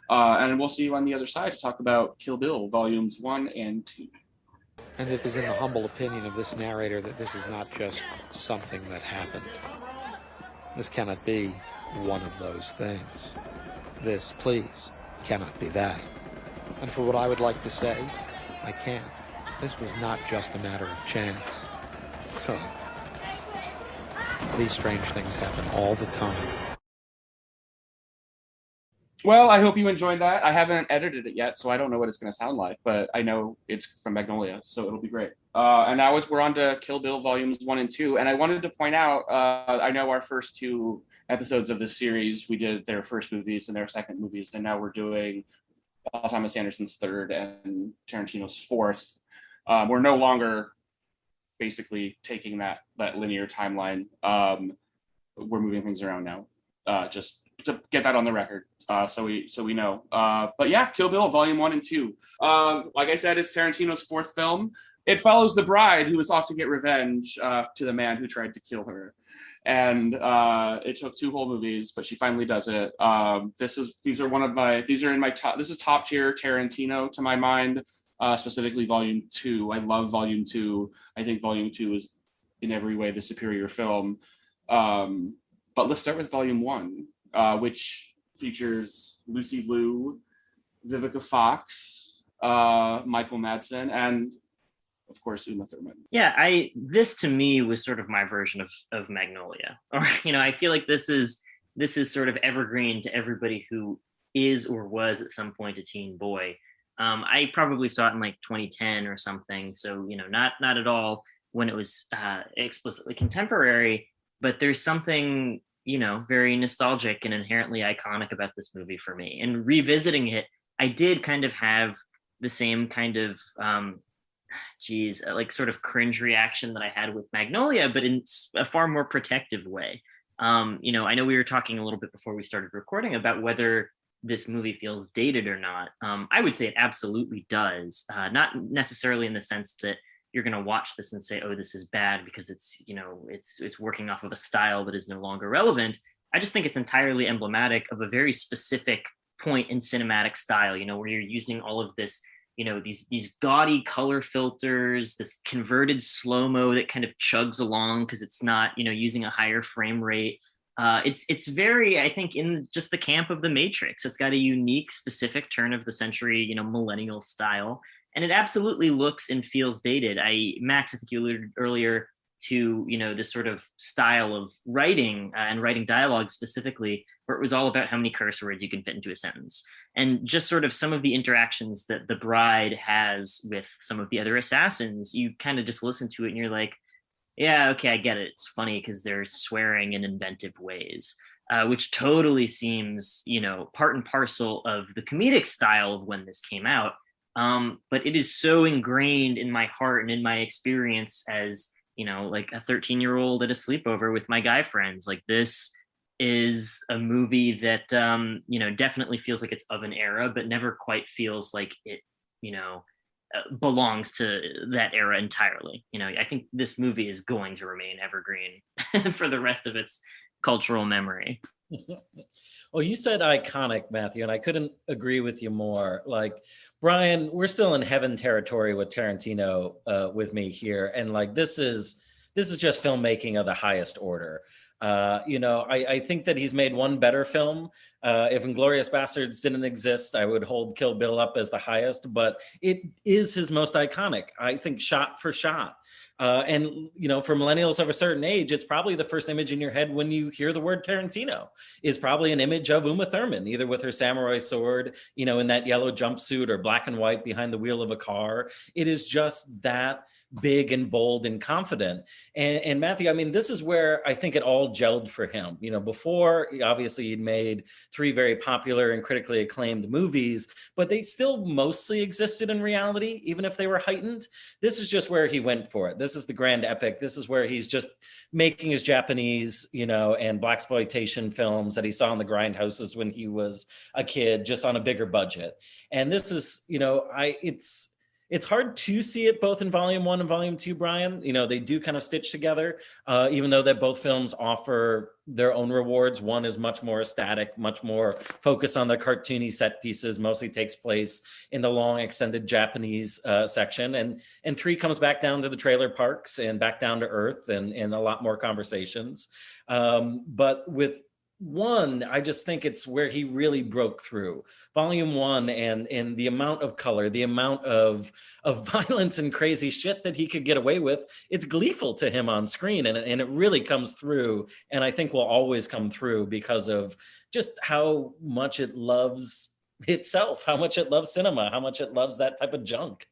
And we'll see you on the other side to talk about Kill Bill, volumes 1 and 2. And it is in the humble opinion of this narrator that this is not just something that happened. This cannot be one of those things. This, please, cannot be that. And for what I would like to say, I can't. This was not just a matter of chance. These strange things happen all the time. Well, I hope you enjoyed that. I haven't edited it yet, so I don't know what it's going to sound like, but I know it's from Magnolia, so it'll be great. And now we're on to Kill Bill volumes 1 and 2. And I wanted to point out, I know our first 2 episodes of this series, we did their first movies and their second movies, and now we're doing Paul Thomas Anderson's third and Tarantino's fourth. We're no longer basically taking that linear timeline. We're moving things around now, just to get that on the record, so we know. But yeah, Kill Bill Volume 1 and 2. Like I said, it's Tarantino's fourth film. It follows the bride who was off to get revenge to the man who tried to kill her, and it took 2 whole movies, but she finally does it. These are in my top. This is top tier Tarantino to my mind. Specifically Volume 2. I love Volume 2. I think Volume 2 is in every way the superior film. But let's start with Volume 1, which features Lucy Liu, Vivica Fox, Michael Madsen, and of course Uma Thurman. Yeah, this to me was sort of my version of Magnolia. Or, you know, I feel like this is sort of evergreen to everybody who is or was at some point a teen boy. I probably saw it in like 2010 or something. So, you know, not at all when it was explicitly contemporary, but there's something, you know, very nostalgic and inherently iconic about this movie for me. And revisiting it, I did kind of have the same kind of, like sort of cringe reaction that I had with Magnolia, but in a far more protective way. You know, I know we were talking a little bit before we started recording about whether this movie feels dated or not. I would say it absolutely does. Not necessarily in the sense that you're going to watch this and say, oh, this is bad because it's, you know, it's working off of a style that is no longer relevant. I just think it's entirely emblematic of a very specific point in cinematic style, you know, where you're using all of this, you know, these gaudy color filters, this converted slow-mo that kind of chugs along because it's not, you know, using a higher frame rate. It's very, I think, in just the camp of The Matrix. It's got a unique, specific turn of the century, you know, millennial style, and it absolutely looks and feels dated. Max, I think you alluded earlier to, you know, this sort of style of writing and writing dialogue specifically, where it was all about how many curse words you can fit into a sentence, and just sort of some of the interactions that the bride has with some of the other assassins. You kind of just listen to it and you're like, yeah, okay, I get it. It's funny because they're swearing in inventive ways, which totally seems, you know, part and parcel of the comedic style of when this came out. But it is so ingrained in my heart and in my experience as, you know, like a 13-year-old at a sleepover with my guy friends. Like, this is a movie that, you know, definitely feels like it's of an era, but never quite feels like it, you know, belongs to that era entirely. You know, I think this movie is going to remain evergreen for the rest of its cultural memory. Well, you said iconic, Matthew, and I couldn't agree with you more. Like, Brian, we're still in heaven territory with Tarantino with me here, and like this is just filmmaking of the highest order. I think that he's made one better film. If Inglourious Bastards didn't exist, I would hold Kill Bill up as the highest, but it is his most iconic, I think, shot for shot. And for millennials of a certain age, it's probably the first image in your head when you hear the word Tarantino is probably an image of Uma Thurman, either with her samurai sword, in that yellow jumpsuit, or black and white behind the wheel of a car. It is just that big and bold and confident. And Matthew, I mean, this is where I think it all gelled for him. Before, obviously, he'd made 3 very popular and critically acclaimed movies, but they still mostly existed in reality, even if they were heightened. This is just where he went for it. This is the grand epic. This is where he's just making his Japanese, and blaxploitation films that he saw in the grindhouses when he was a kid, just on a bigger budget. And this is, it's hard to see it both in Volume 1 and Volume 2, Brian. They do kind of stitch together, even though that both films offer their own rewards. One is much more static, much more focused on the cartoony set pieces, mostly takes place in the long extended Japanese section. And 3 comes back down to the trailer parks and back down to earth and a lot more conversations. But with 1, I just think it's where he really broke through. Volume 1 and the amount of color, the amount of violence and crazy shit that he could get away with, it's gleeful to him on screen, and it really comes through, and I think will always come through because of just how much it loves itself, how much it loves cinema, how much it loves that type of junk.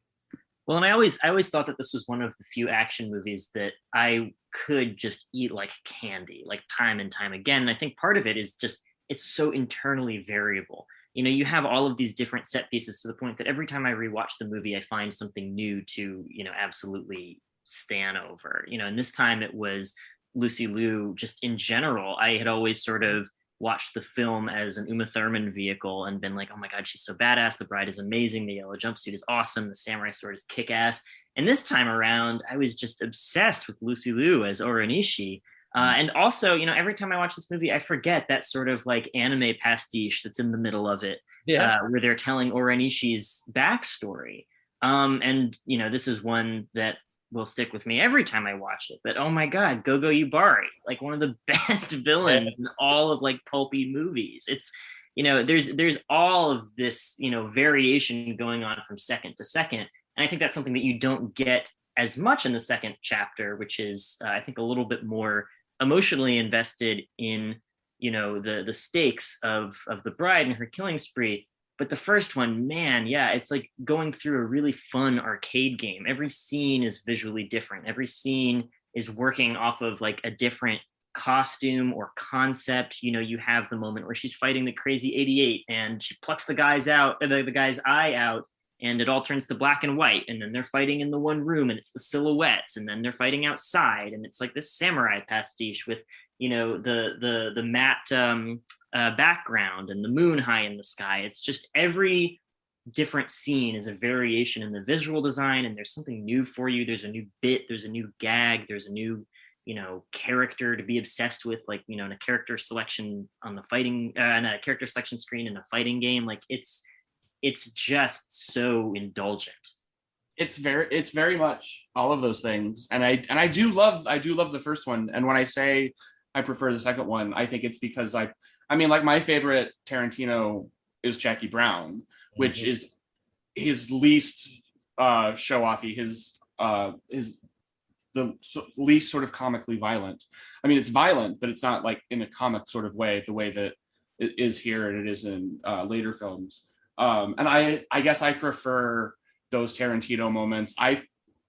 Well, and I always thought that this was one of the few action movies that I could just eat like candy, like time and time again. And I think part of it is just, it's so internally variable. You have all of these different set pieces to the point that every time I rewatch the movie, I find something new to, absolutely stan over. And this time it was Lucy Liu. Just in general, I had always sort of watched the film as an Uma Thurman vehicle and been like, oh my God, she's so badass. The bride is amazing. The yellow jumpsuit is awesome. The samurai sword is kick-ass. And this time around, I was just obsessed with Lucy Liu as Oranishi. And also, every time I watch this movie, I forget that sort of like anime pastiche that's in the middle of it, where they're telling Oranishi's backstory. And this is one that will stick with me every time I watch it. But oh my God, Gogo Yubari, like one of the best villains in all of like pulpy movies. It's, there's all of this, variation going on from second to second. And I think that's something that you don't get as much in the second chapter, which is, I think, a little bit more emotionally invested in, the stakes of the bride and her killing spree. But the first one, man, yeah, it's like going through a really fun arcade game. Every scene is visually different. Every scene is working off of like a different costume or concept. You have the moment where she's fighting the crazy 88 and she plucks the guy's eye out, and it all turns to black and white. And then they're fighting in the one room and it's the silhouettes, and then they're fighting outside. And it's like this samurai pastiche with, the matte background and the moon high in the sky. It's just every different scene is a variation in the visual design, and there's something new for you. There's a new bit, there's a new gag, there's a new, character to be obsessed with, like, in a character selection on the fighting, in a character selection screen in a fighting game. Like it's just so indulgent. It's very much all of those things. And I do love the first one. And when I say I prefer the second one, I think it's because I mean, like, my favorite Tarantino is Jackie Brown, which is his least show-offy, the least sort of comically violent. I mean, it's violent, but it's not like in a comic sort of way, the way that it is here and it is in later films. And I guess I prefer those Tarantino moments. I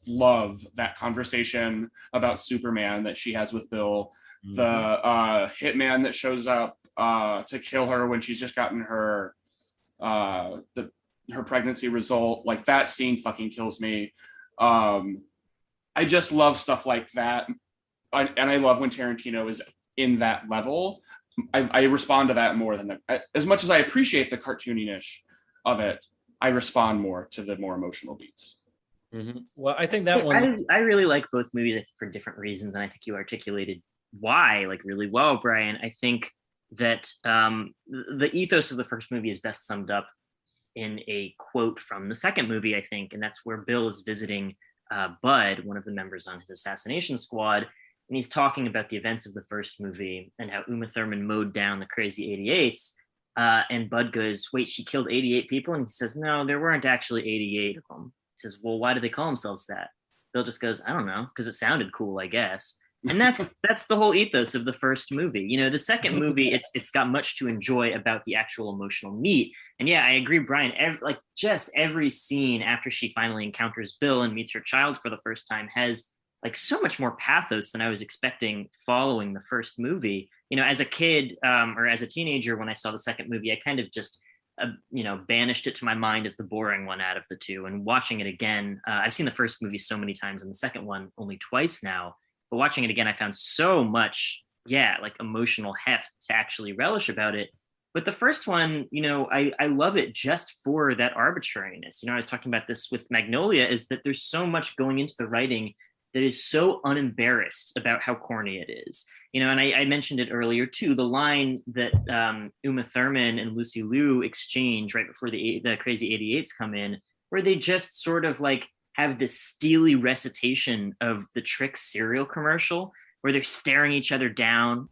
love that conversation about Superman that she has with Bill, the hitman that shows up to kill her when she's just gotten her pregnancy result. Like, that scene fucking kills me. I just love stuff like that. And I love when Tarantino is in that level. I respond to that more than as much as I appreciate the cartooniness of it, I respond more to the more emotional beats. Well, I think that one, I really like both movies for different reasons, and I think you articulated why like really well, Brian. I think that the ethos of the first movie is best summed up in a quote from the second movie, I think, and that's where Bill is visiting Bud, one of the members on his assassination squad, and he's talking about the events of the first movie and how Uma Thurman mowed down the crazy 88s. And Bud goes, wait, she killed 88 people? And he says, no, there weren't actually 88 of them. He says, well, why do they call themselves that? Bill just goes, I don't know, because it sounded cool, I guess. And that's the whole ethos of the first movie. You know, the second movie, it's got much to enjoy about the actual emotional meat. And yeah, I agree, Brian. Every scene after she finally encounters Bill and meets her child for the first time has like so much more pathos than I was expecting following the first movie. You know, as a kid or as a teenager, when I saw the second movie, I kind of just banished it to my mind as the boring one out of the two. And watching it again, I've seen the first movie so many times and the second one only twice now. But watching it again, I found so much, like emotional heft to actually relish about it. But the first one, you know, I love it just for that arbitrariness. You know, I was talking about this with Magnolia, is that there's so much going into the writing that is so unembarrassed about how corny it is. You know, and I mentioned it earlier too, the line that Uma Thurman and Lucy Liu exchange right before the crazy 88s come in, where they just sort of like have this steely recitation of the Trix cereal commercial where they're staring each other down.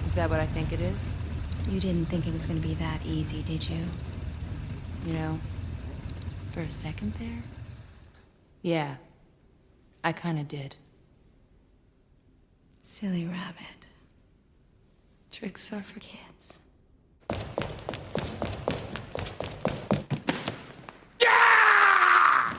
Is that what I think it is? You didn't think it was going to be that easy, did you? You know, for a second there? Yeah, I kind of did. Silly rabbit. Tricks are for kids.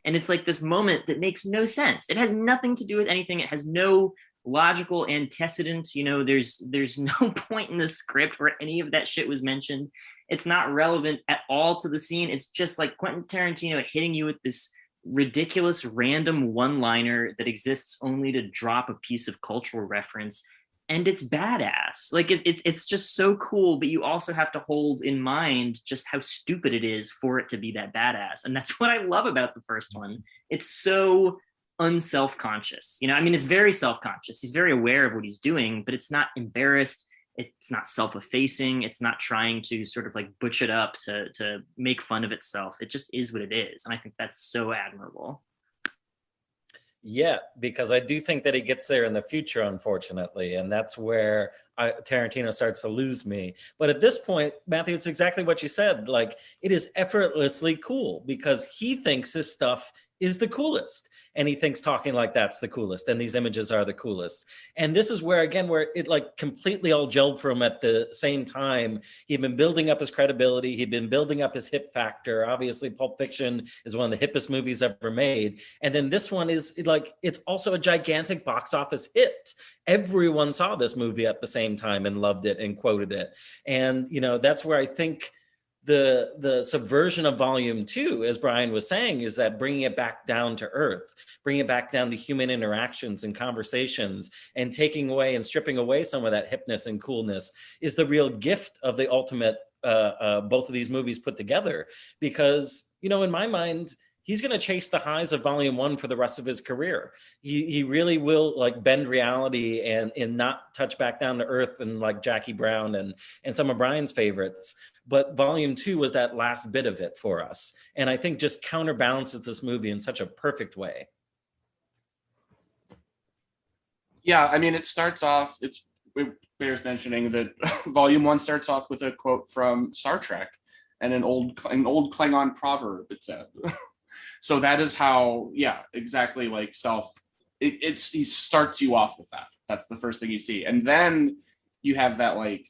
And it's like this moment that makes no sense. It has nothing to do with anything. It has no logical antecedent. You know, there's no point in the script where any of that shit was mentioned. It's not relevant at all to the scene. It's just like Quentin Tarantino hitting you with this ridiculous random one-liner that exists only to drop a piece of cultural reference. And it's badass. Like it's just so cool, but you also have to hold in mind just how stupid it is for it to be that badass. And that's what I love about the first one. It's so unself-conscious. You know, I mean, it's very self-conscious. He's very aware of what he's doing, but it's not embarrassed. It's not self-effacing. It's not trying to sort of like butch it up to make fun of itself. It just is what it is. And I think that's so admirable. Yeah, because I do think that he gets there in the future, unfortunately. And that's where Tarantino starts to lose me. But at this point, Matthew, it's exactly what you said. Like, it is effortlessly cool because he thinks this stuff is the coolest. And he thinks talking like that's the coolest. And these images are the coolest. And this is where, again, where it like completely all gelled for him at the same time. He'd been building up his credibility. He'd been building up his hip factor. Obviously, Pulp Fiction is one of the hippest movies ever made. And then this one is like, it's also a gigantic box office hit. Everyone saw this movie at the same time and loved it and quoted it. And, you know, that's where I think the subversion of volume 2, as Brian was saying, is that bringing it back down to earth, bringing it back down to human interactions and conversations, and taking away and stripping away some of that hipness and coolness is the real gift of the ultimate both of these movies put together. Because, you know, in my mind, he's going to chase the highs of volume 1 for the rest of his career. He really will like bend reality and not touch back down to earth and like Jackie Brown and some of Brian's favorites. But volume 2 was that last bit of it for us. And I think just counterbalances this movie in such a perfect way. Yeah, I mean, it starts off, it bears mentioning that volume 1 starts off with a quote from Star Trek and an old Klingon proverb, it said. So that is how, yeah, exactly like he starts you off with that. That's the first thing you see. And then you have that like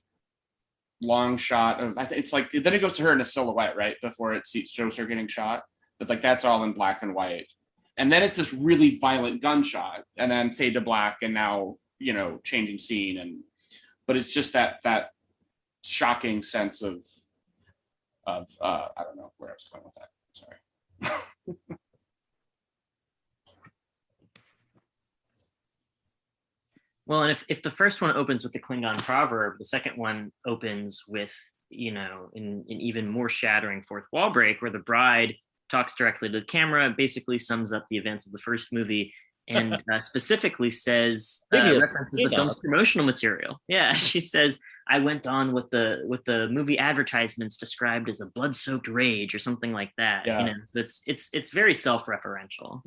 long shot of, it's like, then it goes to her in a silhouette, right? Before it shows her getting shot. But like, that's all in black and white. And then it's this really violent gunshot and then fade to black and now, you know, changing scene. But it's just that shocking sense of I don't know where I was going with that. Sorry. Well, and if the first one opens with the Klingon proverb, the second one opens with in even more shattering fourth wall break, where the bride talks directly to the camera, basically sums up the events of the first movie, and specifically says references the film's promotional material. Yeah, she says, "I went on with the movie advertisements described as a blood-soaked rage," or something like that. Yeah. So it's very self-referential.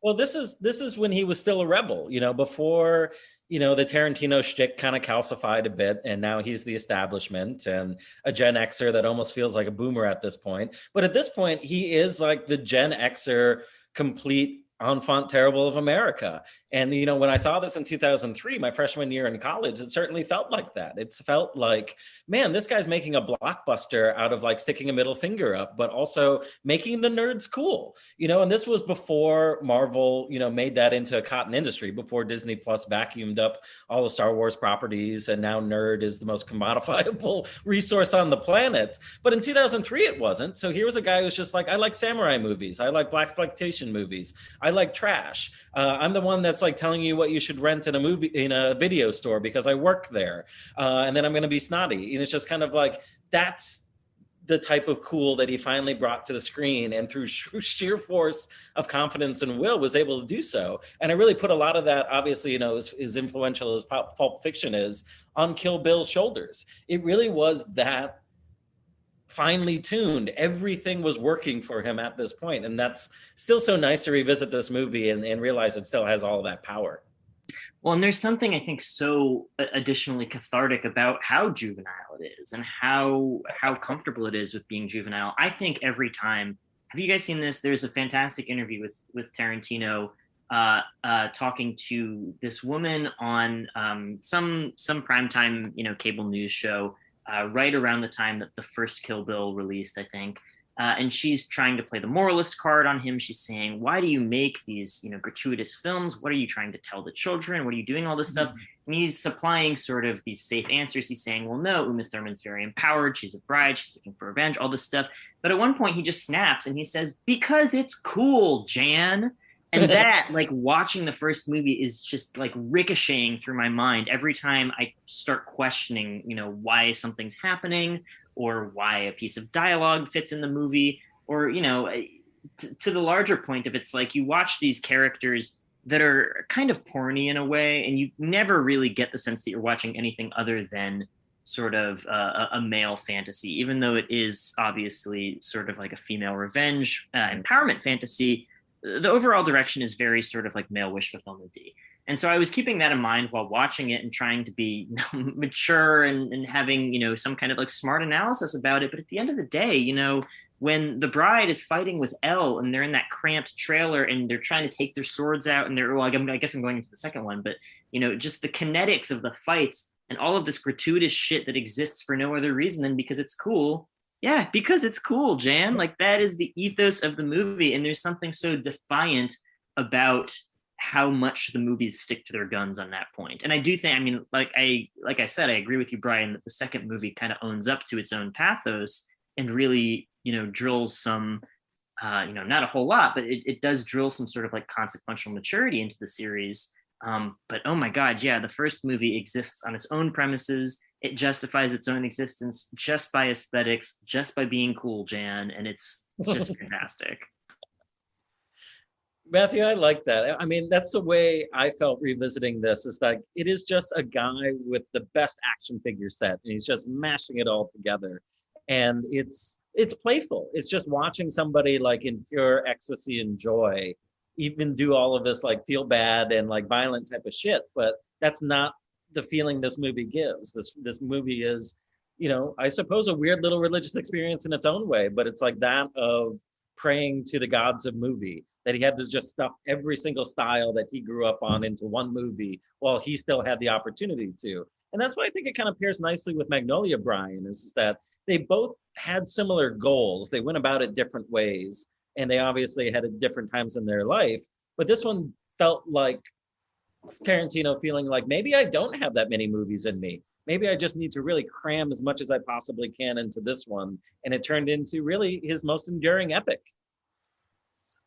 Well, this is when he was still a rebel, before the Tarantino shtick kind of calcified a bit, and now he's the establishment and a Gen Xer that almost feels like a boomer at this point. But at this point, he is like the Gen Xer complete enfant terrible of America. And, when I saw this in 2003, my freshman year in college, it certainly felt like that. It felt like, man, this guy's making a blockbuster out of like sticking a middle finger up, but also making the nerds cool, and this was before Marvel, made that into a cotton industry, before Disney Plus vacuumed up all the Star Wars properties. And now nerd is the most commodifiable resource on the planet. But in 2003, it wasn't. So here was a guy who's just like, I like samurai movies. I like blaxploitation movies. I like trash. I'm the one that's like telling you what you should rent in a video store because I work there. And then I'm going to be snotty. And it's just kind of like, that's the type of cool that he finally brought to the screen, and through sheer force of confidence and will was able to do so. And I really put a lot of that, obviously, as influential as Pulp Fiction is, on Kill Bill's shoulders. It really was that finely tuned. Everything was working for him at this point. And that's still so nice to revisit this movie and realize it still has all of that power. Well, and there's something I think so additionally cathartic about how juvenile it is, and how comfortable it is with being juvenile. I think every time, have you guys seen this? There's a fantastic interview with Tarantino talking to this woman on some primetime cable news show right around the time that the first Kill Bill released, I think. And she's trying to play the moralist card on him. She's saying, why do you make these, gratuitous films? What are you trying to tell the children? What are you doing all this stuff? And he's supplying sort of these safe answers. He's saying, well, no, Uma Thurman's very empowered. She's a bride. She's looking for revenge, all this stuff. But at one point he just snaps and he says, because it's cool, Jan. And that, like, watching the first movie is just like ricocheting through my mind every time I start questioning, why something's happening, or why a piece of dialogue fits in the movie, or, to the larger point of it's like you watch these characters that are kind of porny in a way, and you never really get the sense that you're watching anything other than sort of a male fantasy, even though it is obviously sort of like a female revenge empowerment fantasy. The overall direction is very sort of like male wish fulfillment. And so I was keeping that in mind while watching it and trying to be mature and having, some kind of like smart analysis about it. But at the end of the day, when the bride is fighting with Elle and they're in that cramped trailer and they're trying to take their swords out and I guess I'm going into the second one, but, just the kinetics of the fights and all of this gratuitous shit that exists for no other reason than because it's cool. Yeah, because it's cool, Jan. Like, that is the ethos of the movie. And there's something so defiant about how much the movies stick to their guns on that point. And I do think, like I said, I agree with you, Brian, that the second movie kind of owns up to its own pathos and really, drills some, not a whole lot, but it does drill some sort of like consequential maturity into the series. But oh my God, yeah, the first movie exists on its own premises. It justifies its own existence just by aesthetics, just by being cool, Jan, and it's just fantastic. Matthew, I like that. That's the way I felt revisiting this, is like, it is just a guy with the best action figure set, and he's just mashing it all together. And it's playful. It's just watching somebody like in pure ecstasy and joy even do all of this like feel bad and like violent type of shit. But that's not the feeling this movie gives. This movie is, I suppose, a weird little religious experience in its own way, but it's like that of praying to the gods of movie, that he had to just stuff every single style that he grew up on into one movie while he still had the opportunity to. And that's why I think it kind of pairs nicely with Magnolia, Brian, is that they both had similar goals. They went about it different ways, and they obviously had at different times in their life. But this one felt like Tarantino feeling like, maybe I don't have that many movies in me. Maybe I just need to really cram as much as I possibly can into this one. And it turned into really his most enduring epic.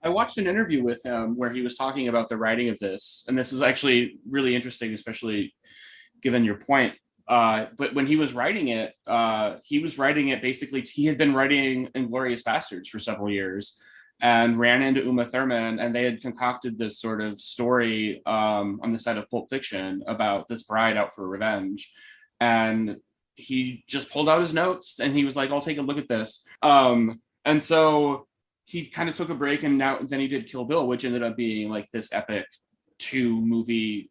I watched an interview with him where he was talking about the writing of this. And this is actually really interesting, especially given your point. But when he was writing it basically, he had been writing Inglourious Bastards for several years and ran into Uma Thurman, and they had concocted this sort of story on the set of Pulp Fiction about this bride out for revenge. And he just pulled out his notes and he was like, I'll take a look at this. And so he kind of took a break, and then he did Kill Bill, which ended up being like this epic 2-movie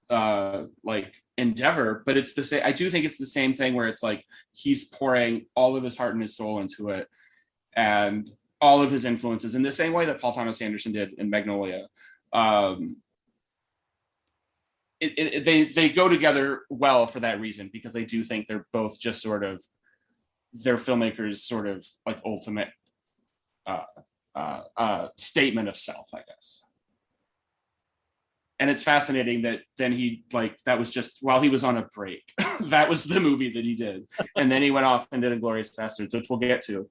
like endeavor. But it's the same. I do think it's the same thing where it's like he's pouring all of his heart and his soul into it, and all of his influences in the same way that Paul Thomas Anderson did in Magnolia. They go together well for that reason, because I do think they're both just sort of their filmmakers' sort of like ultimate statement of self, I guess. And it's fascinating that then he that was just while he was on a break. That was the movie that he did, and then he went off and did Inglourious Bastards, which we'll get to.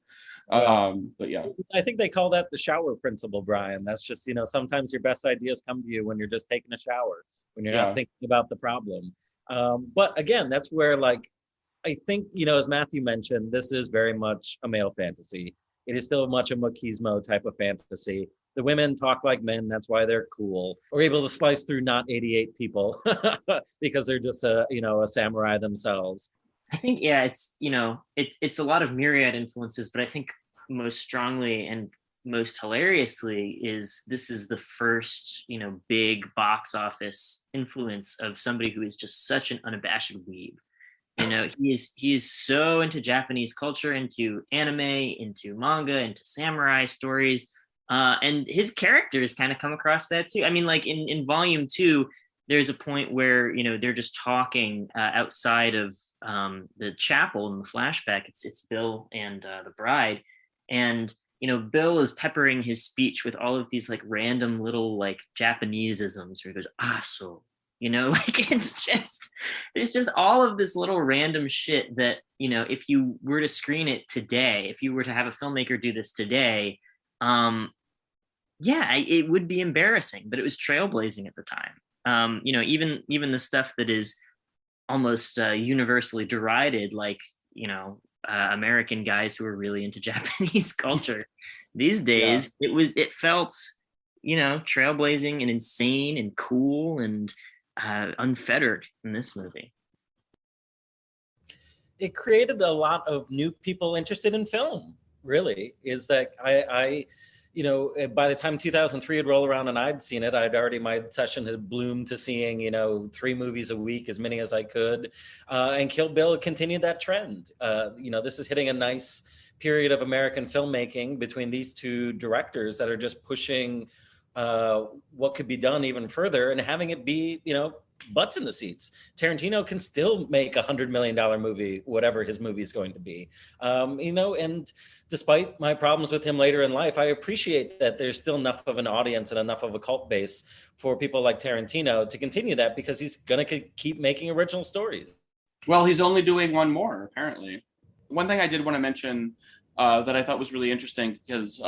But yeah, I think they call that the shower principle, Brian. That's just, sometimes your best ideas come to you when you're just taking a shower, when you're not thinking about the problem. But again, that's where I think, as Matthew mentioned, this is very much a male fantasy. It is still much a machismo type of fantasy. The women talk like men. That's why they're cool. Or able to slice through not 88 people because they're just a samurai themselves. I think, yeah, it's a lot of myriad influences, but I think most strongly and most hilariously this is the first, big box office influence of somebody who is just such an unabashed weeb. He is so into Japanese culture, into anime, into manga, into samurai stories. And his characters kind of come across that too. I mean, like in volume 2, there's a point where, they're just talking outside of the chapel in the flashback. It's Bill and the bride, and Bill is peppering his speech with all of these like random little like Japaneseisms where he goes aso, it's just, there's just all of this little random shit that if you were to screen it today, if you were to have a filmmaker do this today, it would be embarrassing, but it was trailblazing at the time. Even the stuff that is almost universally derided, like American guys who are really into Japanese culture these days, it felt trailblazing and insane and cool and unfettered in this movie. It created a lot of new people interested in film, really. Is that I by the time 2003 had rolled around and I'd seen it, my session had bloomed to seeing, 3 movies a week, as many as I could. And Kill Bill continued that trend. This is hitting a nice period of American filmmaking between these two directors that are just pushing what could be done even further and having it be, butts in the seats. Tarantino can still make $100 million movie, whatever his movie is going to be. And despite my problems with him later in life, I appreciate that there's still enough of an audience and enough of a cult base for people like Tarantino to continue that, because he's going to keep making original stories. Well, he's only doing one more, apparently. One thing I did want to mention that I thought was really interesting, because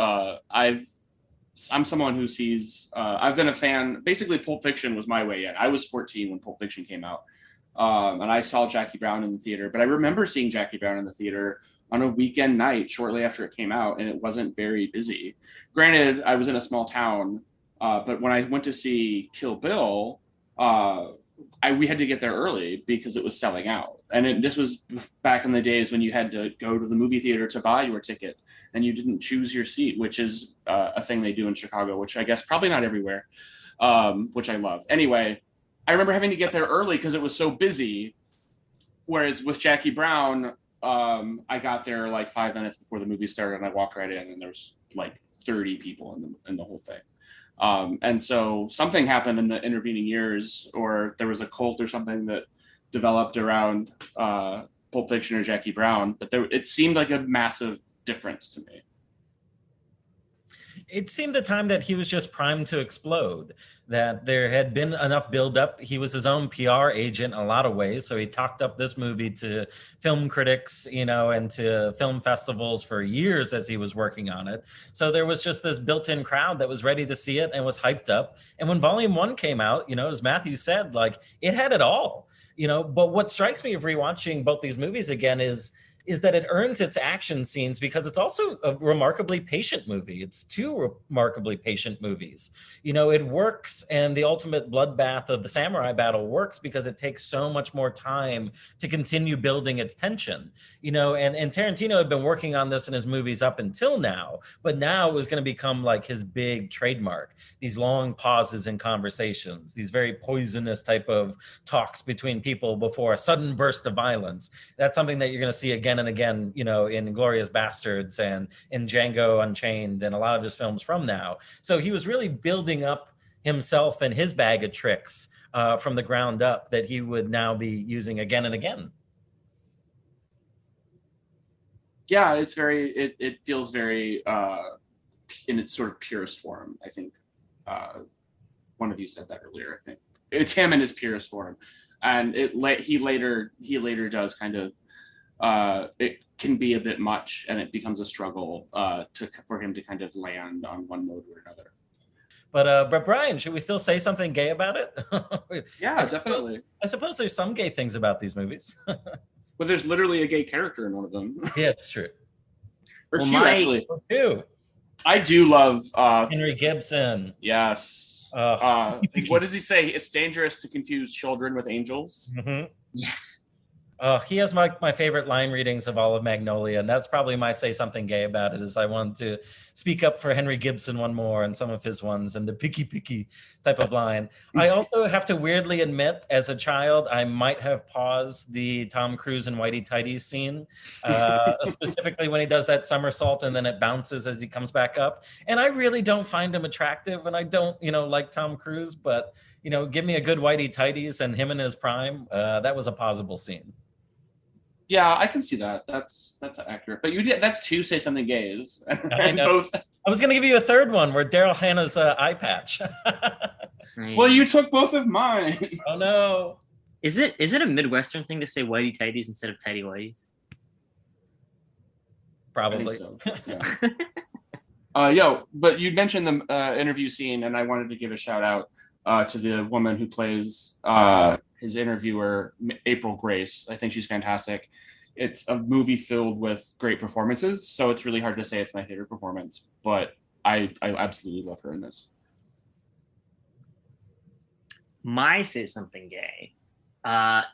I'm someone who sees, I've been a fan, basically Pulp Fiction was my way in. I was 14 when Pulp Fiction came out. And I saw Jackie Brown in the theater, but I remember seeing Jackie Brown in the theater on a weekend night shortly after it came out, and it wasn't very busy. Granted, I was in a small town, but when I went to see Kill Bill, we had to get there early because it was selling out. And this was back in the days when you had to go to the movie theater to buy your ticket, and you didn't choose your seat, which is a thing they do in Chicago, which I guess probably not everywhere, which I love. Anyway, I remember having to get there early because it was so busy. Whereas with Jackie Brown, I got there like 5 minutes before the movie started, and I walked right in, and there's like 30 people in the whole thing. And so something happened in the intervening years, or there was a cult or something that developed around Pulp Fiction or Jackie Brown, but it seemed like a massive difference to me. it seemed the time that he was just primed to explode, that there had been enough buildup. He was his own PR agent in a lot of ways. So he talked up this movie to film critics, and to film festivals for years as he was working on it. So there was just this built-in crowd that was ready to see it and was hyped up. And when Volume 1 came out, as Matthew said, like, it had it all. But what strikes me of rewatching both these movies again is that it earns its action scenes because it's also a remarkably patient movie. It's two remarkably patient movies. It works, and the ultimate bloodbath of the samurai battle works because it takes so much more time to continue building its tension. And Tarantino had been working on this in his movies up until now, but now it was going to become like his big trademark. These long pauses in conversations, these very poisonous type of talks between people before a sudden burst of violence. That's something that you're going to see again and again, in Inglourious Bastards and in Django Unchained and a lot of his films from now. So he was really building up himself and his bag of tricks from the ground up that he would now be using again and again. Yeah, it feels very in its sort of purest form. I think one of you said that earlier. I think it's him in his purest form, and he later does kind of. It can be a bit much, and it becomes a struggle for him to kind of land on one mode or another. But Brian, should we still say something gay about it? Yeah, definitely. I suppose there's some gay things about these movies. But there's literally a gay character in one of them. Yeah, it's true. Or two, actually. Two. I do love Henry Gibson. Yes. What does he say? It's dangerous to confuse children with angels. Mm-hmm. Yes. He has my favorite line readings of all of Magnolia, and that's probably my say something gay about it, is I want to speak up for Henry Gibson one more and some of his ones and the picky type of line. I also have to weirdly admit, as a child, I might have paused the Tom Cruise and Whitey Tighties scene, specifically when he does that somersault and then it bounces as he comes back up. And I really don't find him attractive, and I don't, like Tom Cruise, but, give me a good Whitey Tighties and him in his prime. That was a pausable scene. Yeah, I can see that. That's accurate. But you did. That's two say something gays. I know. Both. I was going to give you a third one where Daryl Hannah's eye patch. Well, you took both of mine. Oh no! Is it a Midwestern thing to say whitey tighties instead of tighty whities? Probably. So. Yeah. But you mentioned the interview scene, and I wanted to give a shout out to the woman who plays his interviewer, April Grace. I think she's fantastic. It's a movie filled with great performances, so it's really hard to say it's my favorite performance, but I absolutely love her in this. My say something gay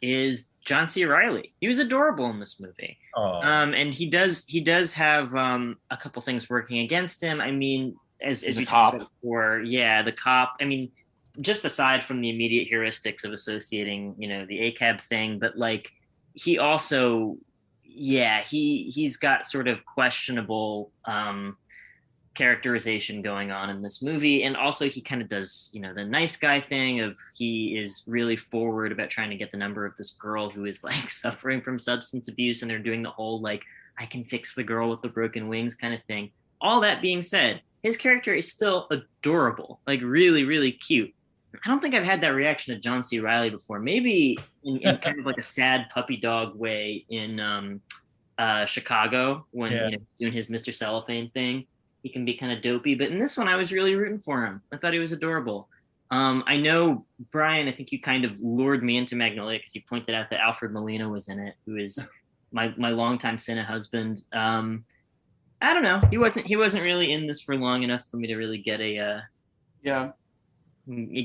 is John C. Reilly. He was adorable in this movie. And he does have a couple things working against him. I mean, as we talked about before, the cop. I mean, just aside from the immediate heuristics of associating, the ACAB thing, but like he also, he's got sort of questionable characterization going on in this movie. And also he kind of does, the nice guy thing of he is really forward about trying to get the number of this girl who is like suffering from substance abuse. And they're doing the whole, like, I can fix the girl with the broken wings kind of thing. All that being said, his character is still adorable, like really, really cute. I don't think I've had that reaction to John C. Reilly before. Maybe in kind of like a sad puppy dog way in Chicago when he's doing his Mr. Cellophane thing. He can be kind of dopey, but in this one, I was really rooting for him. I thought he was adorable. I know, Brian, I think you kind of lured me into Magnolia because you pointed out that Alfred Molina was in it, who is my longtime Cine husband. I don't know. He wasn't really in this for long enough for me to really get a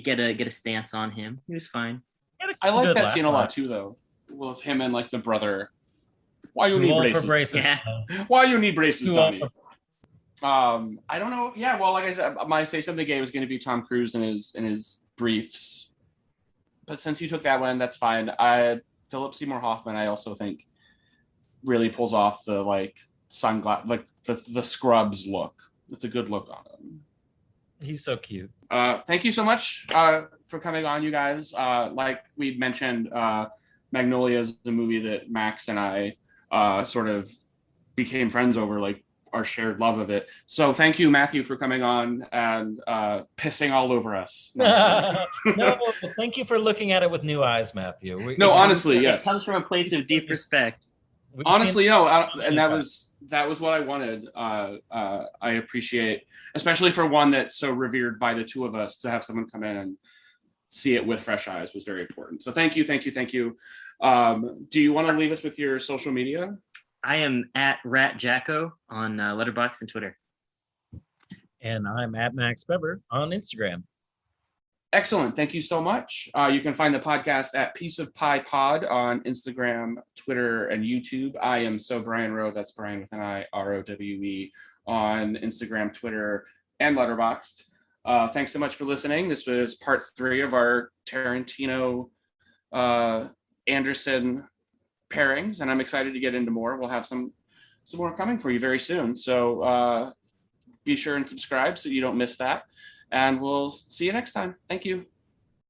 get a stance on him. He was fine. I like that scene a lot too, though. With him and like the brother. Why you need braces? Yeah. Why you need braces, Donnie? I don't know. Yeah, well, like I said, my say something gay was going to be Tom Cruise in his briefs, but since you took that one, that's fine. Philip Seymour Hoffman, I also think, really pulls off the like sunglass, like the Scrubs look. It's a good look on him. He's so cute. Thank you so much for coming on, you guys. Like we mentioned, Magnolia is the movie that Max and I sort of became friends over, like our shared love of it. So thank you, Matthew, for coming on and pissing all over us. No, thank you for looking at it with new eyes, Matthew. No, honestly, yes. It comes from a place of deep respect. Honestly, no, and that was what I wanted. I appreciate, especially for one that's so revered by the two of us, to have someone come in and see it with fresh eyes was very important. So thank you. Do you want to leave us with your social media? I am at Rat Jacko on Letterboxd and Twitter. And I'm at Max Weber on Instagram. Excellent. Thank you so much. You can find the podcast at Piece of Pie Pod on Instagram, Twitter, and YouTube. I am So Brian Rowe. That's Brian with an I, ROWE, on Instagram, Twitter, and Letterboxd. Thanks so much for listening. This was part 3 of our Tarantino Anderson pairings, and I'm excited to get into more. We'll have some more coming for you very soon. So be sure and subscribe so you don't miss that. And we'll see you next time. Thank you.